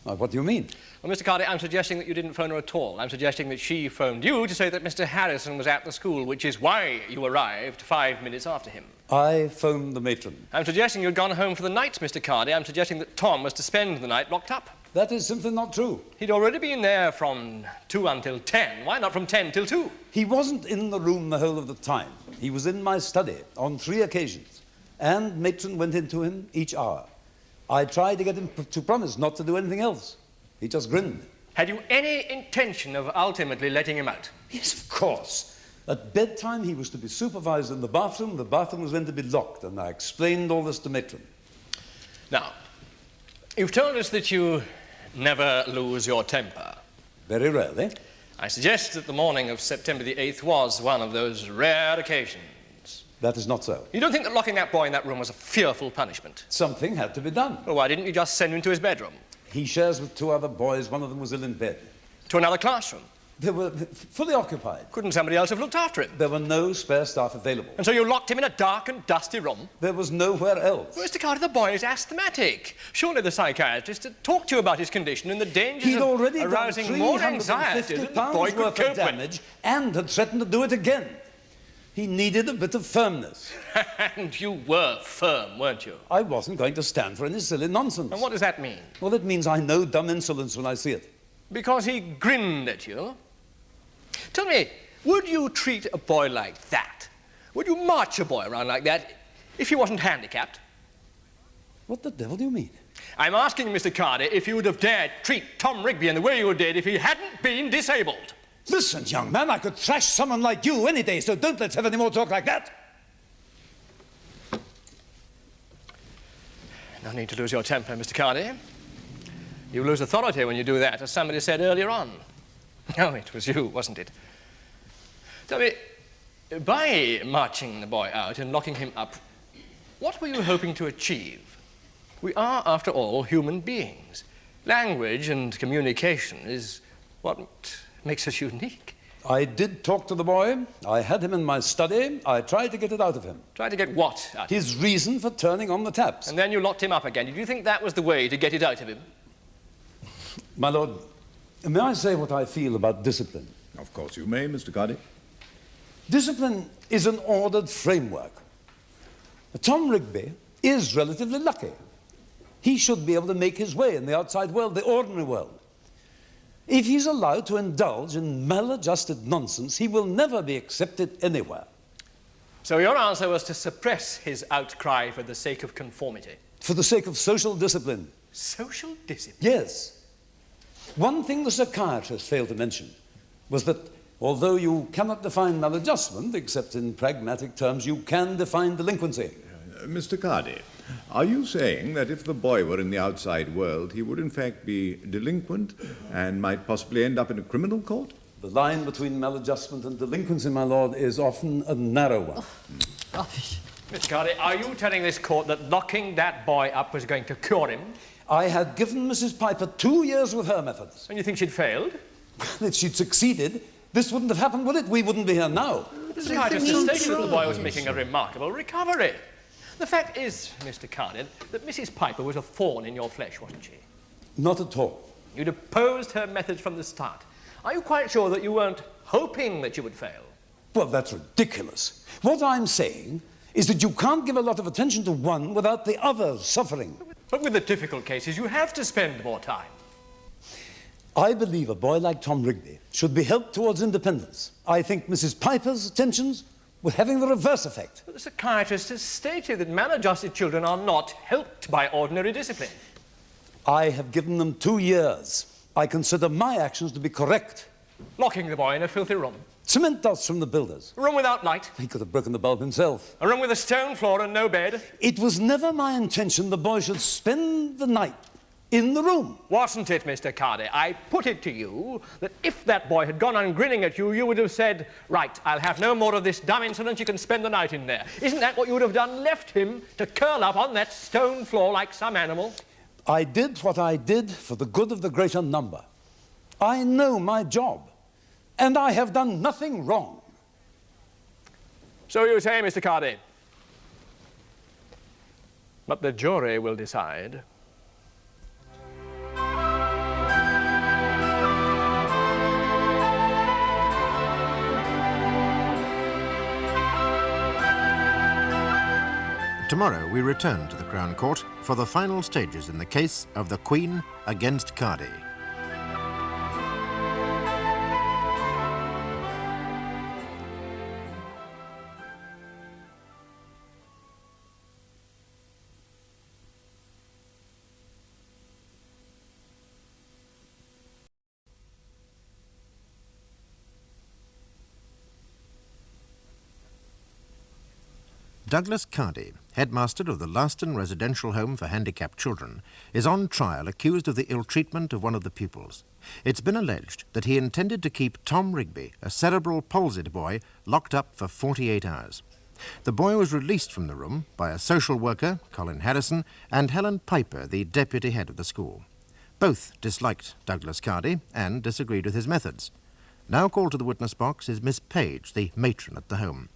What do you mean? Well, Mr. Cardy, I'm suggesting that you didn't phone her at all. I'm suggesting that she phoned you to say that Mr. Harrison was at the school, which is why you arrived 5 minutes after him. I phoned the matron. I'm suggesting you'd gone home for the night, Mr. Cardy. I'm suggesting that Tom was to spend the night locked up. That is simply not true. He'd already been there from 2 until 10. Why not from 10 till 2? He wasn't in the room the whole of the time. He was in my study on 3 occasions. And matron went into him each hour. I tried to get him to promise not to do anything else. He just grinned. Had you any intention of ultimately letting him out? Yes, of course. At bedtime, he was to be supervised in the bathroom. The bathroom was meant to be locked, and I explained all this to matron. Now, you've told us that you never lose your temper. Very rarely. I suggest that the morning of September the 8th was one of those rare occasions. That is not so. You don't think that locking that boy in that room was a fearful punishment? Something had to be done. Well, why didn't you just send him to his bedroom? He shares with 2 other boys. One of them was ill in bed. To another classroom? They were fully occupied. Couldn't somebody else have looked after him? There were no spare staff available. And so you locked him in a dark and dusty room? There was nowhere else. Well, Mr. Cardy, the boy is asthmatic. Surely the psychiatrist had talked to you about his condition and the dangers He'd of already arousing done more anxiety than the boy £350 could worth cope of damage and had threatened to do it again. He needed a bit of firmness. with. And you were firm, weren't you? I wasn't going to stand for any silly nonsense. And what does that mean? Well, it means I know dumb insolence when I see it. Because he grinned at you? Tell me, would you treat a boy like that? Would you march a boy around like that if he wasn't handicapped? What the devil do you mean? I'm asking Mr. Cardy if you would have dared treat Tom Rigby in the way you did if he hadn't been disabled. Listen, young man, I could thrash someone like you any day, so don't let's have any more talk like that. No need to lose your temper, Mr. Cardy. You lose authority when you do that, as somebody said earlier on. Oh, it was you, wasn't it? Tell me, by marching the boy out and locking him up, what were you hoping to achieve? We are, after all, human beings. Language and communication is what makes us unique. I did talk to the boy. I had him in my study. I tried to get it out of him. Tried to get what out of him? His reason for turning on the taps. And then you locked him up again. Did you think that was the way to get it out of him? My lord, may I say what I feel about discipline? Of course you may, Mr. Cardy. Discipline is an ordered framework. Tom Rigby is relatively lucky. He should be able to make his way in the outside world, the ordinary world. If he's allowed to indulge in maladjusted nonsense, he will never be accepted anywhere. So your answer was to suppress his outcry for the sake of conformity? For the sake of social discipline. Social discipline? Yes. One thing the psychiatrist failed to mention was that although you cannot define maladjustment, except in pragmatic terms, you can define delinquency. Mr. Cardy, are you saying that if the boy were in the outside world, he would in fact be delinquent and might possibly end up in a criminal court? The line between maladjustment and delinquency, my lord, is often a narrow one. Rubbish. Mr. Cardy, are you telling this court that locking that boy up was going to cure him? I had given Mrs. Piper 2 years with her methods. And you think she'd failed? If she'd succeeded, this wouldn't have happened, would it? We wouldn't be here now. The psychiatrist has stated that the boy was making a remarkable recovery. The fact is, Mr. Cardy, that Mrs. Piper was a thorn in your flesh, wasn't she? Not at all. You'd opposed her methods from the start. Are you quite sure that you weren't hoping that you would fail? Well, that's ridiculous. What I'm saying is that you can't give a lot of attention to one without the other suffering. But with the difficult cases, you have to spend more time. I believe a boy like Tom Rigby should be helped towards independence. I think Mrs. Piper's attentions were having the reverse effect. But the psychiatrist has stated that maladjusted children are not helped by ordinary discipline. I have given them 2 years. I consider my actions to be correct. Locking the boy in a filthy room. Cement dust from the builders. A room without light. He could have broken the bulb himself. A room with a stone floor and no bed. It was never my intention the boy should spend the night in the room. Wasn't it, Mr. Cardy? I put it to you that if that boy had gone on grinning at you, you would have said, right, I'll have no more of this dumb insolence, you can spend the night in there. Isn't that what you would have done? Left him to curl up on that stone floor like some animal? I did what I did for the good of the greater number. I know my job, and I have done nothing wrong. So you say, Mr. Cardy. But the jury will decide. Tomorrow we return to the Crown Court for the final stages in the case of the Queen against Cardy. Douglas Cardy, headmaster of the Laston Residential Home for Handicapped Children, is on trial accused of the ill-treatment of one of the pupils. It's been alleged that he intended to keep Tom Rigby, a cerebral palsied boy, locked up for 48 hours. The boy was released from the room by a social worker, Colin Harrison, and Helen Piper, the deputy head of the school. Both disliked Douglas Cardy and disagreed with his methods. Now called to the witness box is Miss Page, the matron at the home.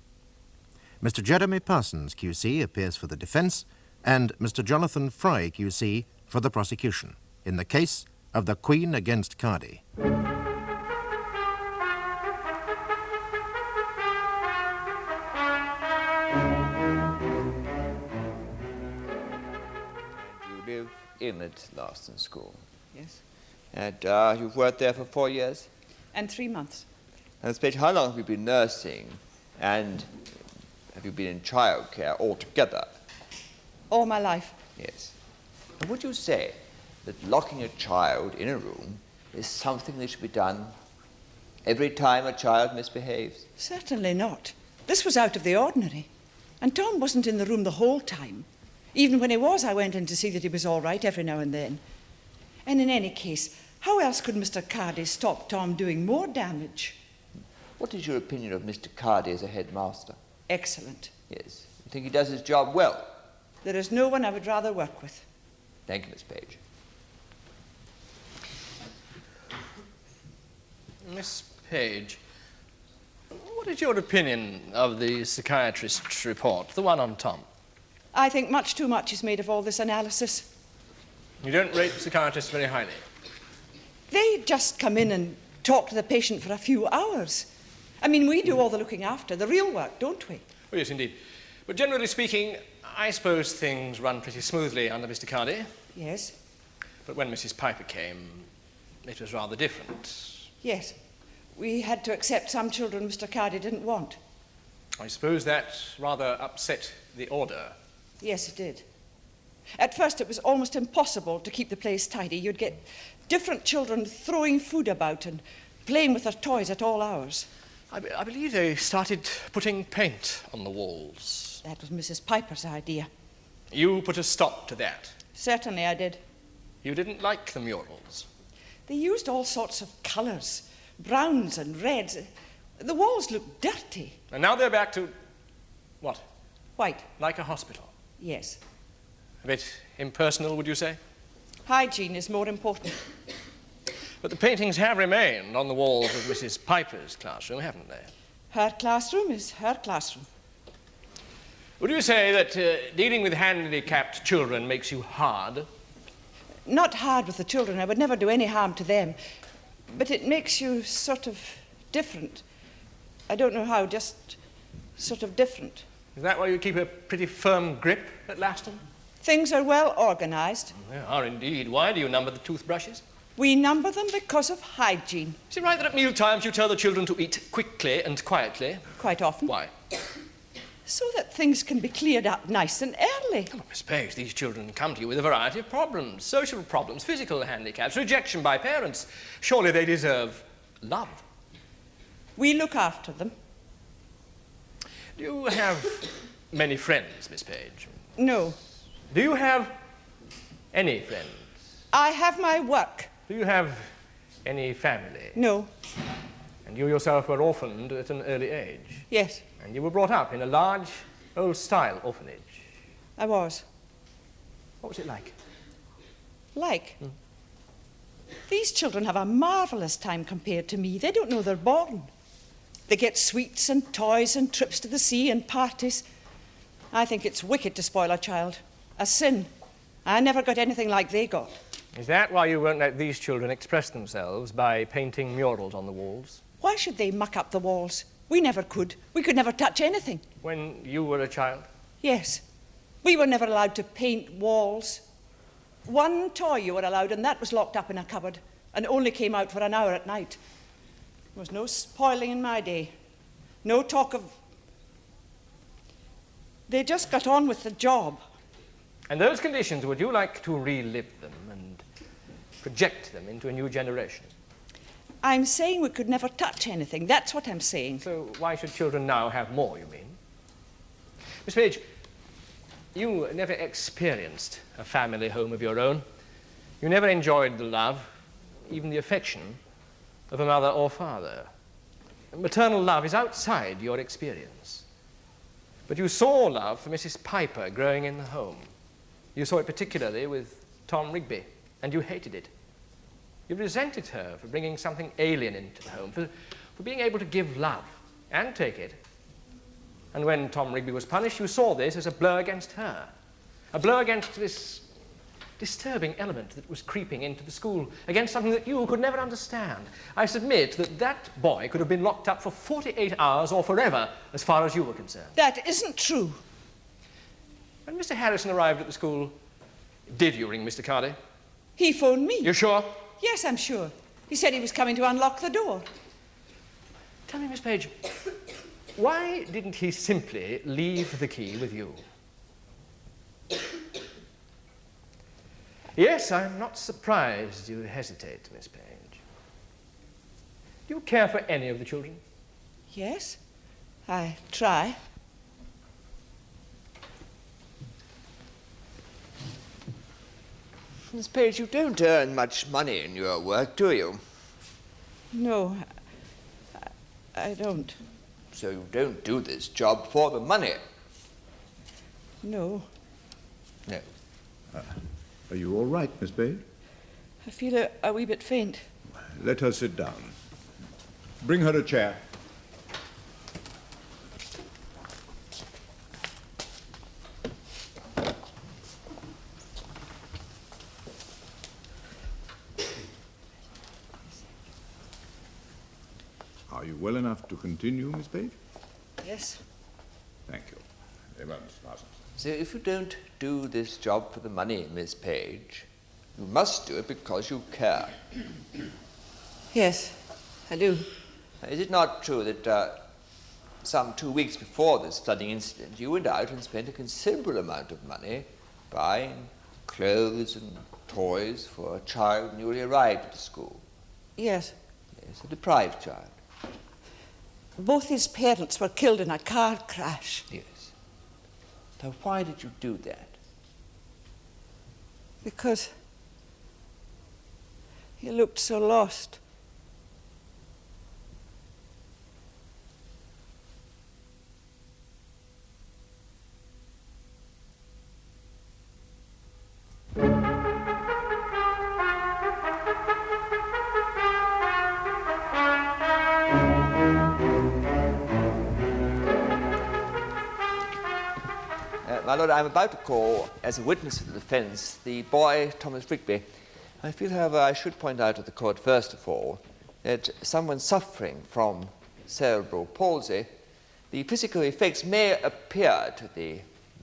Mr. Jeremy Parsons, QC, appears for the defence, and Mr. Jonathan Fry, QC, for the prosecution, in the case of the Queen against Cardy. You live in at Laston School, Yes. and you've worked there for 4 years? And 3 months. And Miss Page, how long have you been nursing, and have you been in childcare altogether? All my life. Yes. And would you say that locking a child in a room is something that should be done every time a child misbehaves? Certainly not. This was out of the ordinary. And Tom wasn't in the room the whole time. Even when he was, I went in to see that he was all right every now and then. And in any case, how else could Mr. Cardy stop Tom doing more damage? What is your opinion of Mr. Cardy as a headmaster? Excellent. Yes. You think he does his job well? There is no one I would rather work with. Thank you, Miss Page. Miss Page, what is your opinion of the psychiatrist's report, the one on Tom? I think much too much is made of all this analysis. You don't rate psychiatrists very highly. They just come in and talk to the patient for a few hours. I mean, we do all the looking after, the real work, don't we? Oh, yes, indeed. But generally speaking, I suppose things run pretty smoothly under Mr. Cardy. Yes. But when Mrs. Piper came, it was rather different. Yes. We had to accept some children Mr. Cardy didn't want. I suppose that rather upset the order. Yes, it did. At first, it was almost impossible to keep the place tidy. You'd get different children throwing food about and playing with their toys at all hours. I believe they started putting paint on the walls. That was Mrs. Piper's idea. You put a stop to that. Certainly I did. You didn't like the murals. They used all sorts of colours, browns and reds. The walls looked dirty. And now they're back to, what? White. Like a hospital. Yes. A bit impersonal, would you say? Hygiene is more important. But the paintings have remained on the walls of Mrs. Piper's classroom, haven't they? Her classroom is her classroom. Would you say that dealing with handicapped children makes you hard? Not hard with the children. I would never do any harm to them. But it makes you sort of different. I don't know how, just sort of different. Is that why you keep a pretty firm grip at Laston? Things are well organised. They are indeed. Why do you number the toothbrushes? We number them because of hygiene. Is it right that at meal times you tell the children to eat quickly and quietly? Quite often. Why? So that things can be cleared up nice and early. Come on, Miss Page, these children come to you with a variety of problems. Social problems, physical handicaps, rejection by parents. Surely they deserve love. We look after them. Do you have many friends, Miss Page? No. Do you have any friends? I have my work. Do you have any family? No. And you yourself were orphaned at an early age? Yes. And you were brought up in a large, old-style orphanage? I was. What was it like? Like? These children have a marvellous time compared to me. They don't know they're born. They get sweets and toys and trips to the sea and parties. I think it's wicked to spoil a child. A sin. I never got anything like they got. Is that why you won't let these children express themselves by painting murals on the walls? Why should they muck up the walls? We never could. We could never touch anything. When you were a child? Yes. We were never allowed to paint walls. One toy you were allowed, and that was locked up in a cupboard, and only came out for an hour at night. There was no spoiling in my day. No talk of... They just got on with the job. And those conditions, would you like to relive them and project them into a new generation? I'm saying we could never touch anything. That's what I'm saying. So why should children now have more, you mean? Miss Page, you never experienced a family home of your own. You never enjoyed the love, even the affection, of a mother or father. Maternal love is outside your experience. But you saw love for Mrs. Piper growing in the home. You saw it particularly with Tom Rigby, and you hated it. You resented her for bringing something alien into the home, for being able to give love and take it. And when Tom Rigby was punished, you saw this as a blow against her, a blow against this disturbing element that was creeping into the school, against something that you could never understand. I submit that that boy could have been locked up for 48 hours or forever, as far as you were concerned. That isn't true. When Mr. Harrison arrived at the school, did you ring Mr. Cardy? He phoned me. You sure? Yes, I'm sure. He said he was coming to unlock the door. Tell me, Miss Page, why didn't he simply leave the key with you? Yes, I'm not surprised you hesitate, Miss Page. Do you care for any of the children? Yes, I try. Miss Page, you don't earn much money in your work, do you? No, I don't. So you don't do this job for the money? No. No. Are you all right, Miss Page? I feel a wee bit faint. Let her sit down. Bring her a chair. Are you well enough to continue, Miss Page? Yes. Thank you. Very well, Mr. Parsons. So if you don't do this job for the money, Miss Page, you must do it because you care. Yes, I do. Is it not true that some 2 weeks before this flooding incident, you went out and spent a considerable amount of money buying clothes and toys for a child newly arrived at the school? Yes. Yes, a deprived child. Both his parents were killed in a car crash. Yes. Now, why did you do that? Because he looked so lost. My lord, I'm about to call as a witness of the defence the boy Thomas Rigby. I feel, however, I should point out to the court first of all that someone suffering from cerebral palsy, the physical effects may appear to the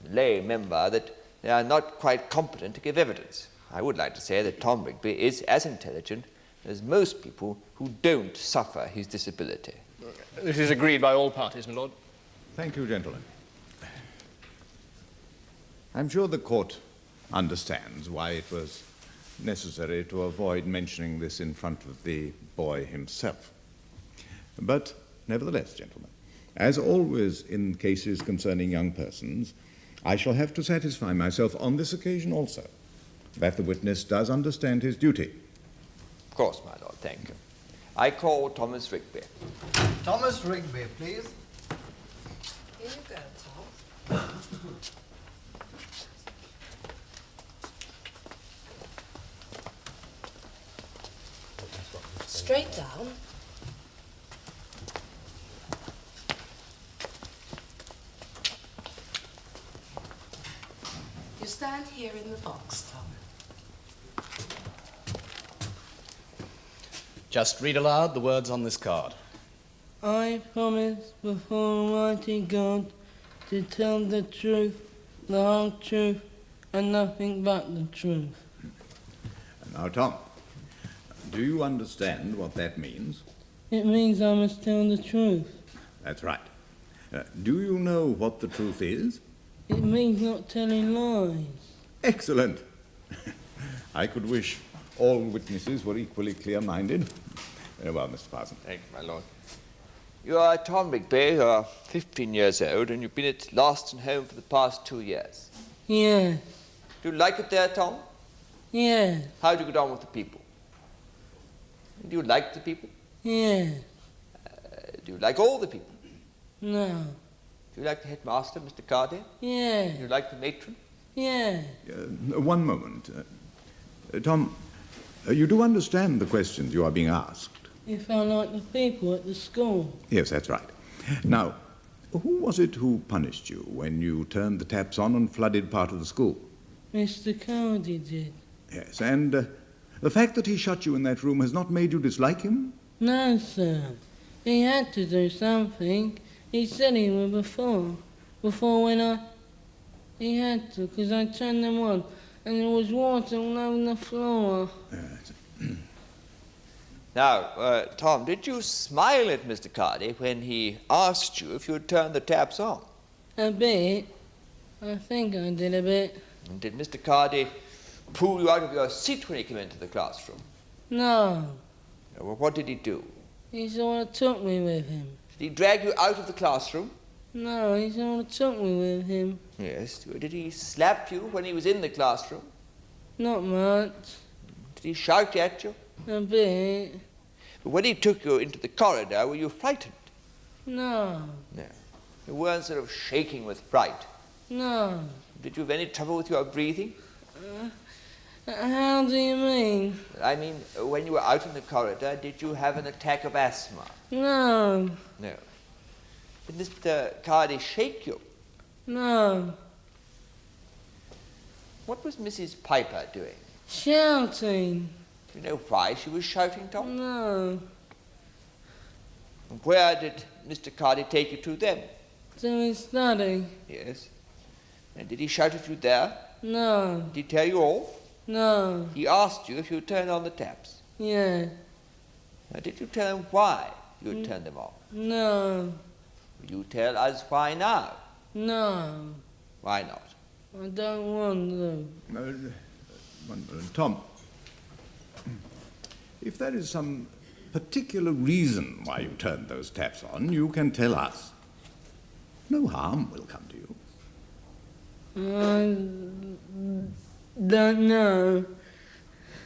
lay member that they are not quite competent to give evidence. I would like to say that Tom Rigby is as intelligent as most people who don't suffer his disability. This is agreed by all parties, my lord. Thank you, gentlemen. I'm sure the court understands why it was necessary to avoid mentioning this in front of the boy himself. But nevertheless, gentlemen, as always in cases concerning young persons, I shall have to satisfy myself on this occasion also that the witness does understand his duty. Of course, my lord, thank you. I call Thomas Rigby. Thomas Rigby, please. Here you go, Tom. Straight down. You stand here in the box, Tom. Just read aloud the words on this card. I promise before Almighty God to tell the truth, the whole truth, and nothing but the truth. Now, Tom, do you understand what that means? It means I must tell the truth. That's right. Do you know what the truth is? It means not telling lies. Excellent. I could wish all witnesses were equally clear-minded. Very well, Mr. Parsons. Thank you, my lord. You are Tom Rigby, you're 15 years old, and you've been at Laston Home for the past 2 years. Yeah. Do you like it there, Tom? Yeah. How do you get on with the people? Do you like the people? Yeah. Do you like all the people? No. Do you like the headmaster, Mr. Cardy? Yeah. Do you like the matron? Yeah. One moment. Tom, you do understand the questions you are being asked? If I like the people at the school. Yes, that's right. Now, who was it who punished you when you turned the taps on and flooded part of the school? Mr. Cardy did. Yes, and the fact that he shut you in that room has not made you dislike him? No, sir. He had to do something. He said he would before. Before when he had to, because I turned them on, and there was water all over the floor. Now, Tom, did you smile at Mr. Cardy when he asked you if you'd turn the taps on? A bit. I think I did a bit. And did Mr. Cardy pull you out of your seat when he came into the classroom? No. Well, what did he do? He sort of took me with him. Did he drag you out of the classroom? No, he sort of took me with him. Yes. Did he slap you when he was in the classroom? Not much. Did he shout at you? A bit. But when he took you into the corridor, were you frightened? No. No. You weren't sort of shaking with fright? No. Did you have any trouble with your breathing? How do you mean? I mean, when you were out in the corridor, did you have an attack of asthma? No. No. Did Mr. Cardy shake you? No. What was Mrs. Piper doing? Shouting. Do you know why she was shouting, Tom? No. And where did Mr. Cardy take you to then? To his study. Yes. And did he shout at you there? No. Did he tell you off? No. He asked you if you'd turn on the taps. Yeah. Now, did you tell him why you'd turn them on? No. Will you tell us why now? No. Why not? I don't want to. Tom, if there is some particular reason why you turned those taps on, you can tell us. No harm will come to you. I don't know.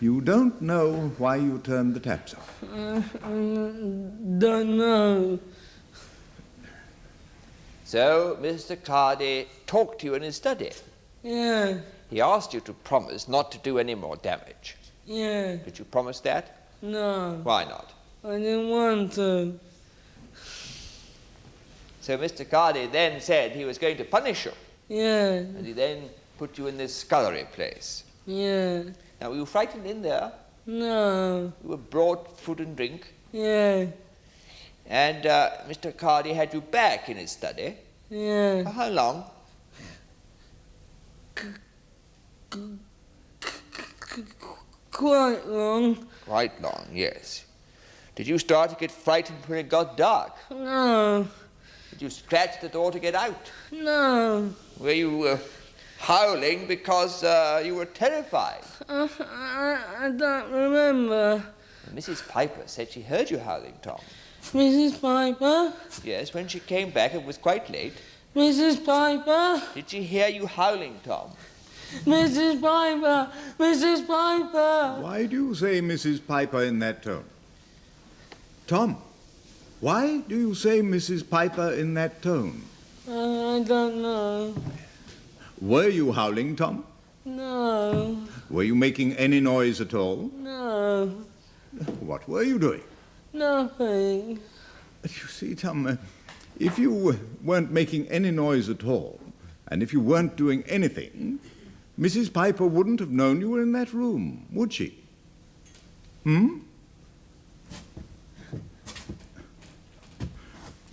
You don't know why you turned the taps on? I don't know. So, Mr. Cardy talked to you in his study? Yeah. He asked you to promise not to do any more damage. Yeah. Did you promise that? No. Why not? I didn't want to. So Mr. Cardy then said he was going to punish you. Yeah. And he then put you in this scullery place. Yeah. Now, were you frightened in there? No. You were brought food and drink. Yeah. And Mr. Cardy had you back in his study. Yeah. For how long? Quite long. Quite long, yes. Did you start to get frightened when it got dark? No. Did you scratch the door to get out? No. Were you howling because you were terrified? I don't remember. Mrs. Piper said she heard you howling, Tom. Mrs. Piper? Yes, when she came back, it was quite late. Mrs. Piper? Did she hear you howling, Tom? Mrs. Piper! Mrs. Piper! Why do you say Mrs. Piper in that tone? Tom, why do you say Mrs. Piper in that tone? I don't know. Were you howling, Tom? No. Were you making any noise at all? No. What were you doing? Nothing. You see, Tom, if you weren't making any noise at all, and if you weren't doing anything, Mrs. Piper wouldn't have known you were in that room, would she? Hmm?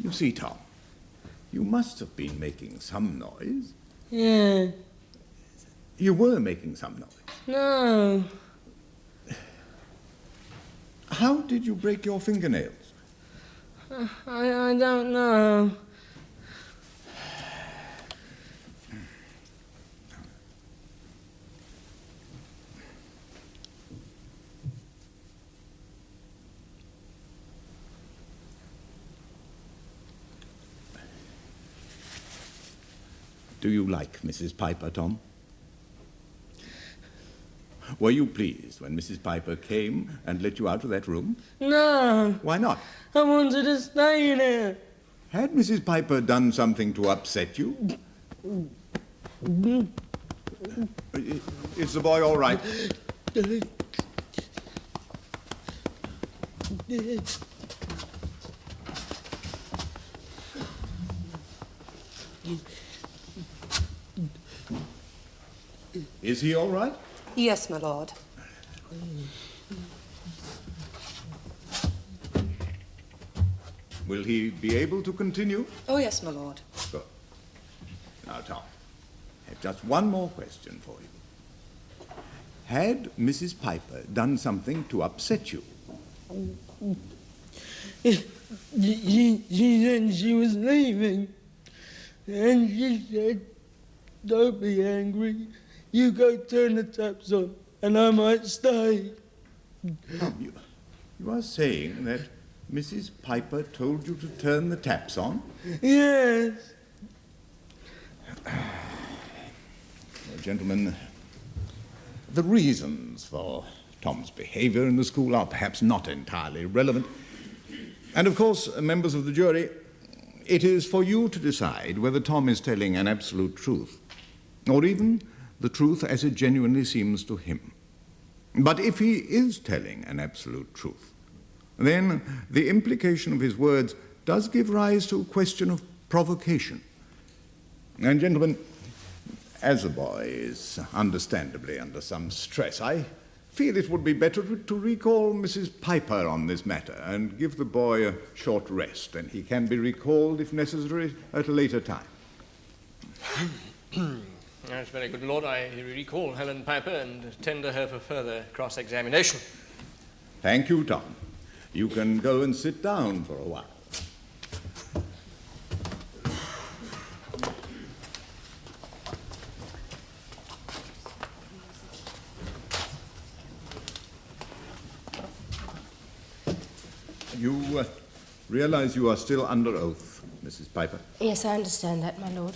You see, Tom, you must have been making some noise. Yeah. You were making some noise. No. How did you break your fingernails? I don't know. Do you like Mrs. Piper, Tom? Were you pleased when Mrs. Piper came and let you out of that room? No. Why not? I wanted to stay there. Had Mrs. Piper done something to upset you? Is the boy all right? Is he all right? Yes, my lord. Will he be able to continue? Oh, yes, my lord. Good. Now, Tom, I have just one more question for you. Had Mrs. Piper done something to upset you? She said she was leaving. And she said, don't be angry. You go turn the taps on, and I might stay. Tom, you are saying that Mrs. Piper told you to turn the taps on? Yes. Well, gentlemen, the reasons for Tom's behavior in the school are perhaps not entirely relevant. And of course, members of the jury, it is for you to decide whether Tom is telling an absolute truth, or even the truth as it genuinely seems to him. But if he is telling an absolute truth, then the implication of his words does give rise to a question of provocation. And gentlemen, as the boy is understandably under some stress, I feel it would be better to recall Mrs. Piper on this matter and give the boy a short rest, and he can be recalled, if necessary, at a later time. That's very good, Lord. I recall Helen Piper and tender her for further cross-examination. Thank you, Tom. You can go and sit down for a while. You realize you are still under oath, Mrs. Piper? Yes, I understand that, my lord.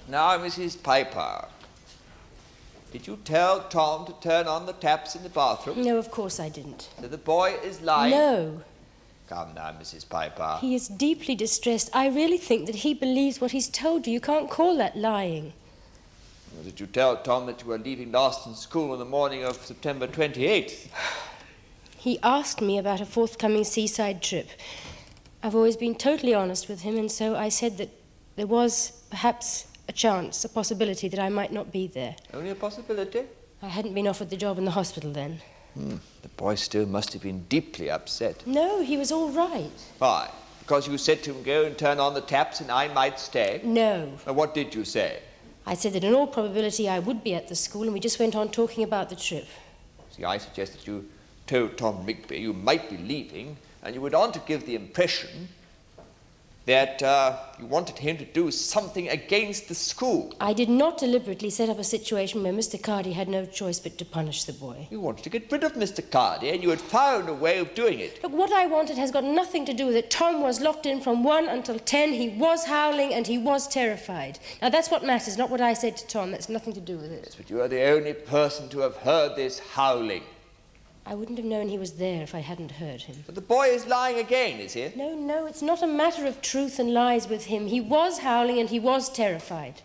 Now, Mrs. Piper, did you tell Tom to turn on the taps in the bathroom? No, of course I didn't. So the boy is lying? No. Come now, Mrs. Piper. He is deeply distressed. I really think that he believes what he's told you. You can't call that lying. Well, did you tell Tom that you were leaving Larston School on the morning of September 28th? He asked me about a forthcoming seaside trip. I've always been totally honest with him, and so I said that there was perhaps a chance, a possibility that I might not be there. Only a possibility? I hadn't been offered the job in the hospital then. The boy still must have been deeply upset. No, he was all right. Why? Because you said to him, go and turn on the taps and I might stay? No. And what did you say? I said that in all probability I would be at the school, and we just went on talking about the trip. See, I suggested you told Tom Rigby you might be leaving, and you went on to give the impression that you wanted him to do something against the school. I did not deliberately set up a situation where Mr. Cardy had no choice but to punish the boy. You wanted to get rid of Mr. Cardy, and you had found a way of doing it. Look, what I wanted has got nothing to do with it. Tom was locked in from 1 until 10. He was howling and he was terrified. Now, that's what matters, not what I said to Tom. That's nothing to do with it. Yes, but you are the only person to have heard this howling. I wouldn't have known he was there if I hadn't heard him. But the boy is lying again, is he? No, it's not a matter of truth and lies with him. He was howling and he was terrified.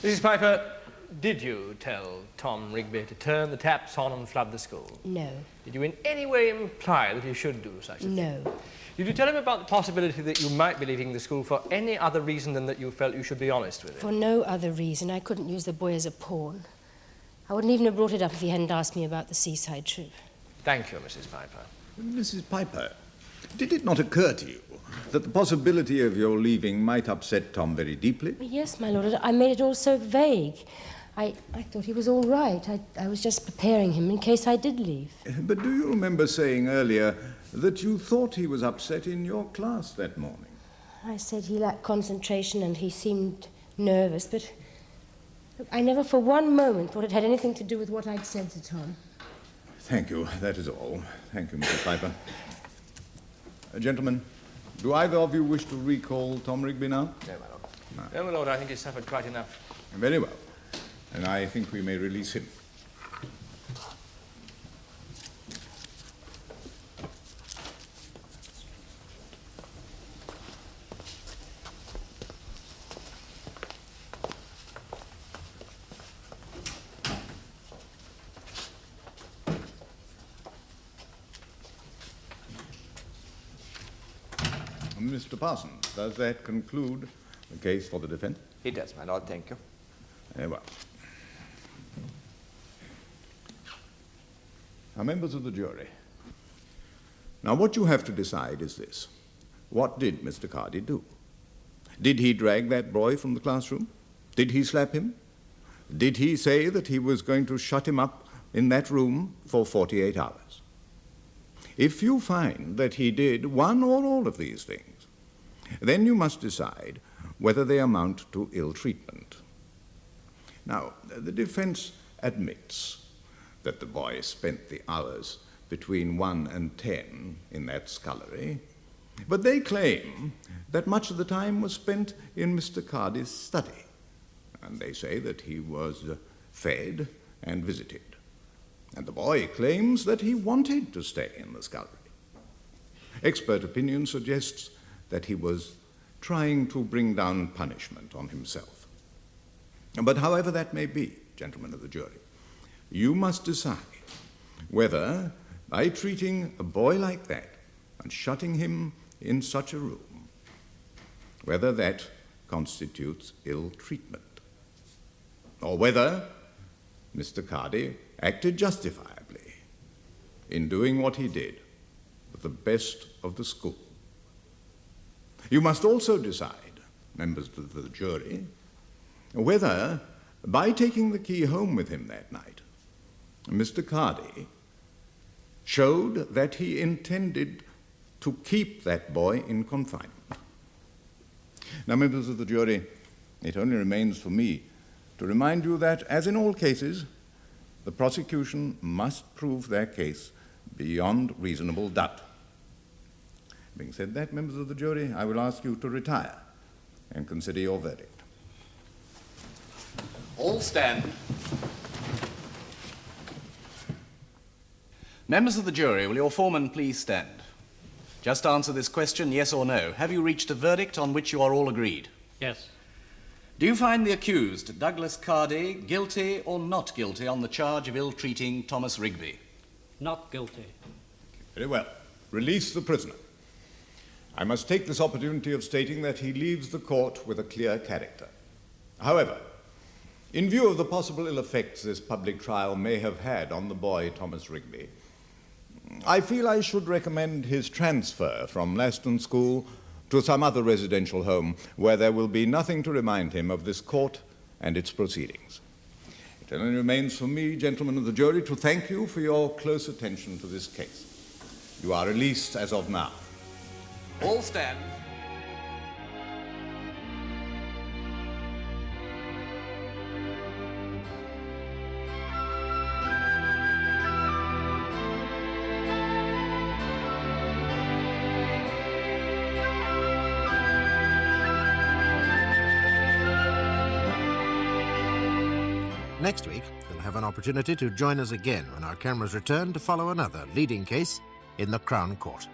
Mrs. Piper, did you tell Tom Rigby to turn the taps on and flood the school? No. Did you in any way imply that he should do such a thing? No. Did you tell him about the possibility that you might be leaving the school for any other reason than that you felt you should be honest with him? For no other reason. I couldn't use the boy as a pawn. I wouldn't even have brought it up if he hadn't asked me about the seaside trip. Thank you, Mrs. Piper. Mrs. Piper, did it not occur to you that the possibility of your leaving might upset Tom very deeply? Yes, my lord. I made it all so vague. I thought he was all right. I was just preparing him in case I did leave. But do you remember saying earlier that you thought he was upset in your class that morning? I said he lacked concentration and he seemed nervous, but look, I never for one moment thought it had anything to do with what I'd said to Tom. Thank you. That is all. Thank you, Mrs. Piper. Gentlemen, Do either of you wish to recall Tom Rigby now? No, my lord. No, my lord, I think he's suffered quite enough. Very well. And I think we may release him. Mr. Parsons, does that conclude the case for the defense? It does, my lord, thank you. Very well. Now, members of the jury, now what you have to decide is this. What did Mr. Cardy do? Did he drag that boy from the classroom? Did he slap him? Did he say that he was going to shut him up in that room for 48 hours? If you find that he did one or all of these things, then you must decide whether they amount to ill treatment. Now, the defense admits that the boy spent the hours between 1 and 10 in that scullery, but they claim that much of the time was spent in Mr. Cardy's study, and they say that he was fed and visited. And the boy claims that he wanted to stay in the scullery. Expert opinion suggests that he was trying to bring down punishment on himself. But however that may be, gentlemen of the jury, you must decide whether, by treating a boy like that and shutting him in such a room, whether that constitutes ill treatment, or whether Mr. Cardy acted justifiably in doing what he did with the best of the school. You must also decide, members of the jury, whether, by taking the key home with him that night, Mr. Cardy showed that he intended to keep that boy in confinement. Now, members of the jury, it only remains for me to remind you that, as in all cases, the prosecution must prove their case beyond reasonable doubt. Having said that, members of the jury, I will ask you to retire and consider your verdict. All stand. Members of the jury, will your foreman please stand? Just answer this question, yes or no. Have you reached a verdict on which you are all agreed? Yes. Do you find the accused, Douglas Cardy, guilty or not guilty on the charge of ill-treating Thomas Rigby? Not guilty. Very well. Release the prisoner. I must take this opportunity of stating that he leaves the court with a clear character. However, in view of the possible ill effects this public trial may have had on the boy Thomas Rigby, I feel I should recommend his transfer from Laston School to some other residential home where there will be nothing to remind him of this court and its proceedings. It only remains for me, gentlemen of the jury, to thank you for your close attention to this case. You are released as of now. All stand. Next week, you'll have an opportunity to join us again when our cameras return to follow another leading case in the Crown Court.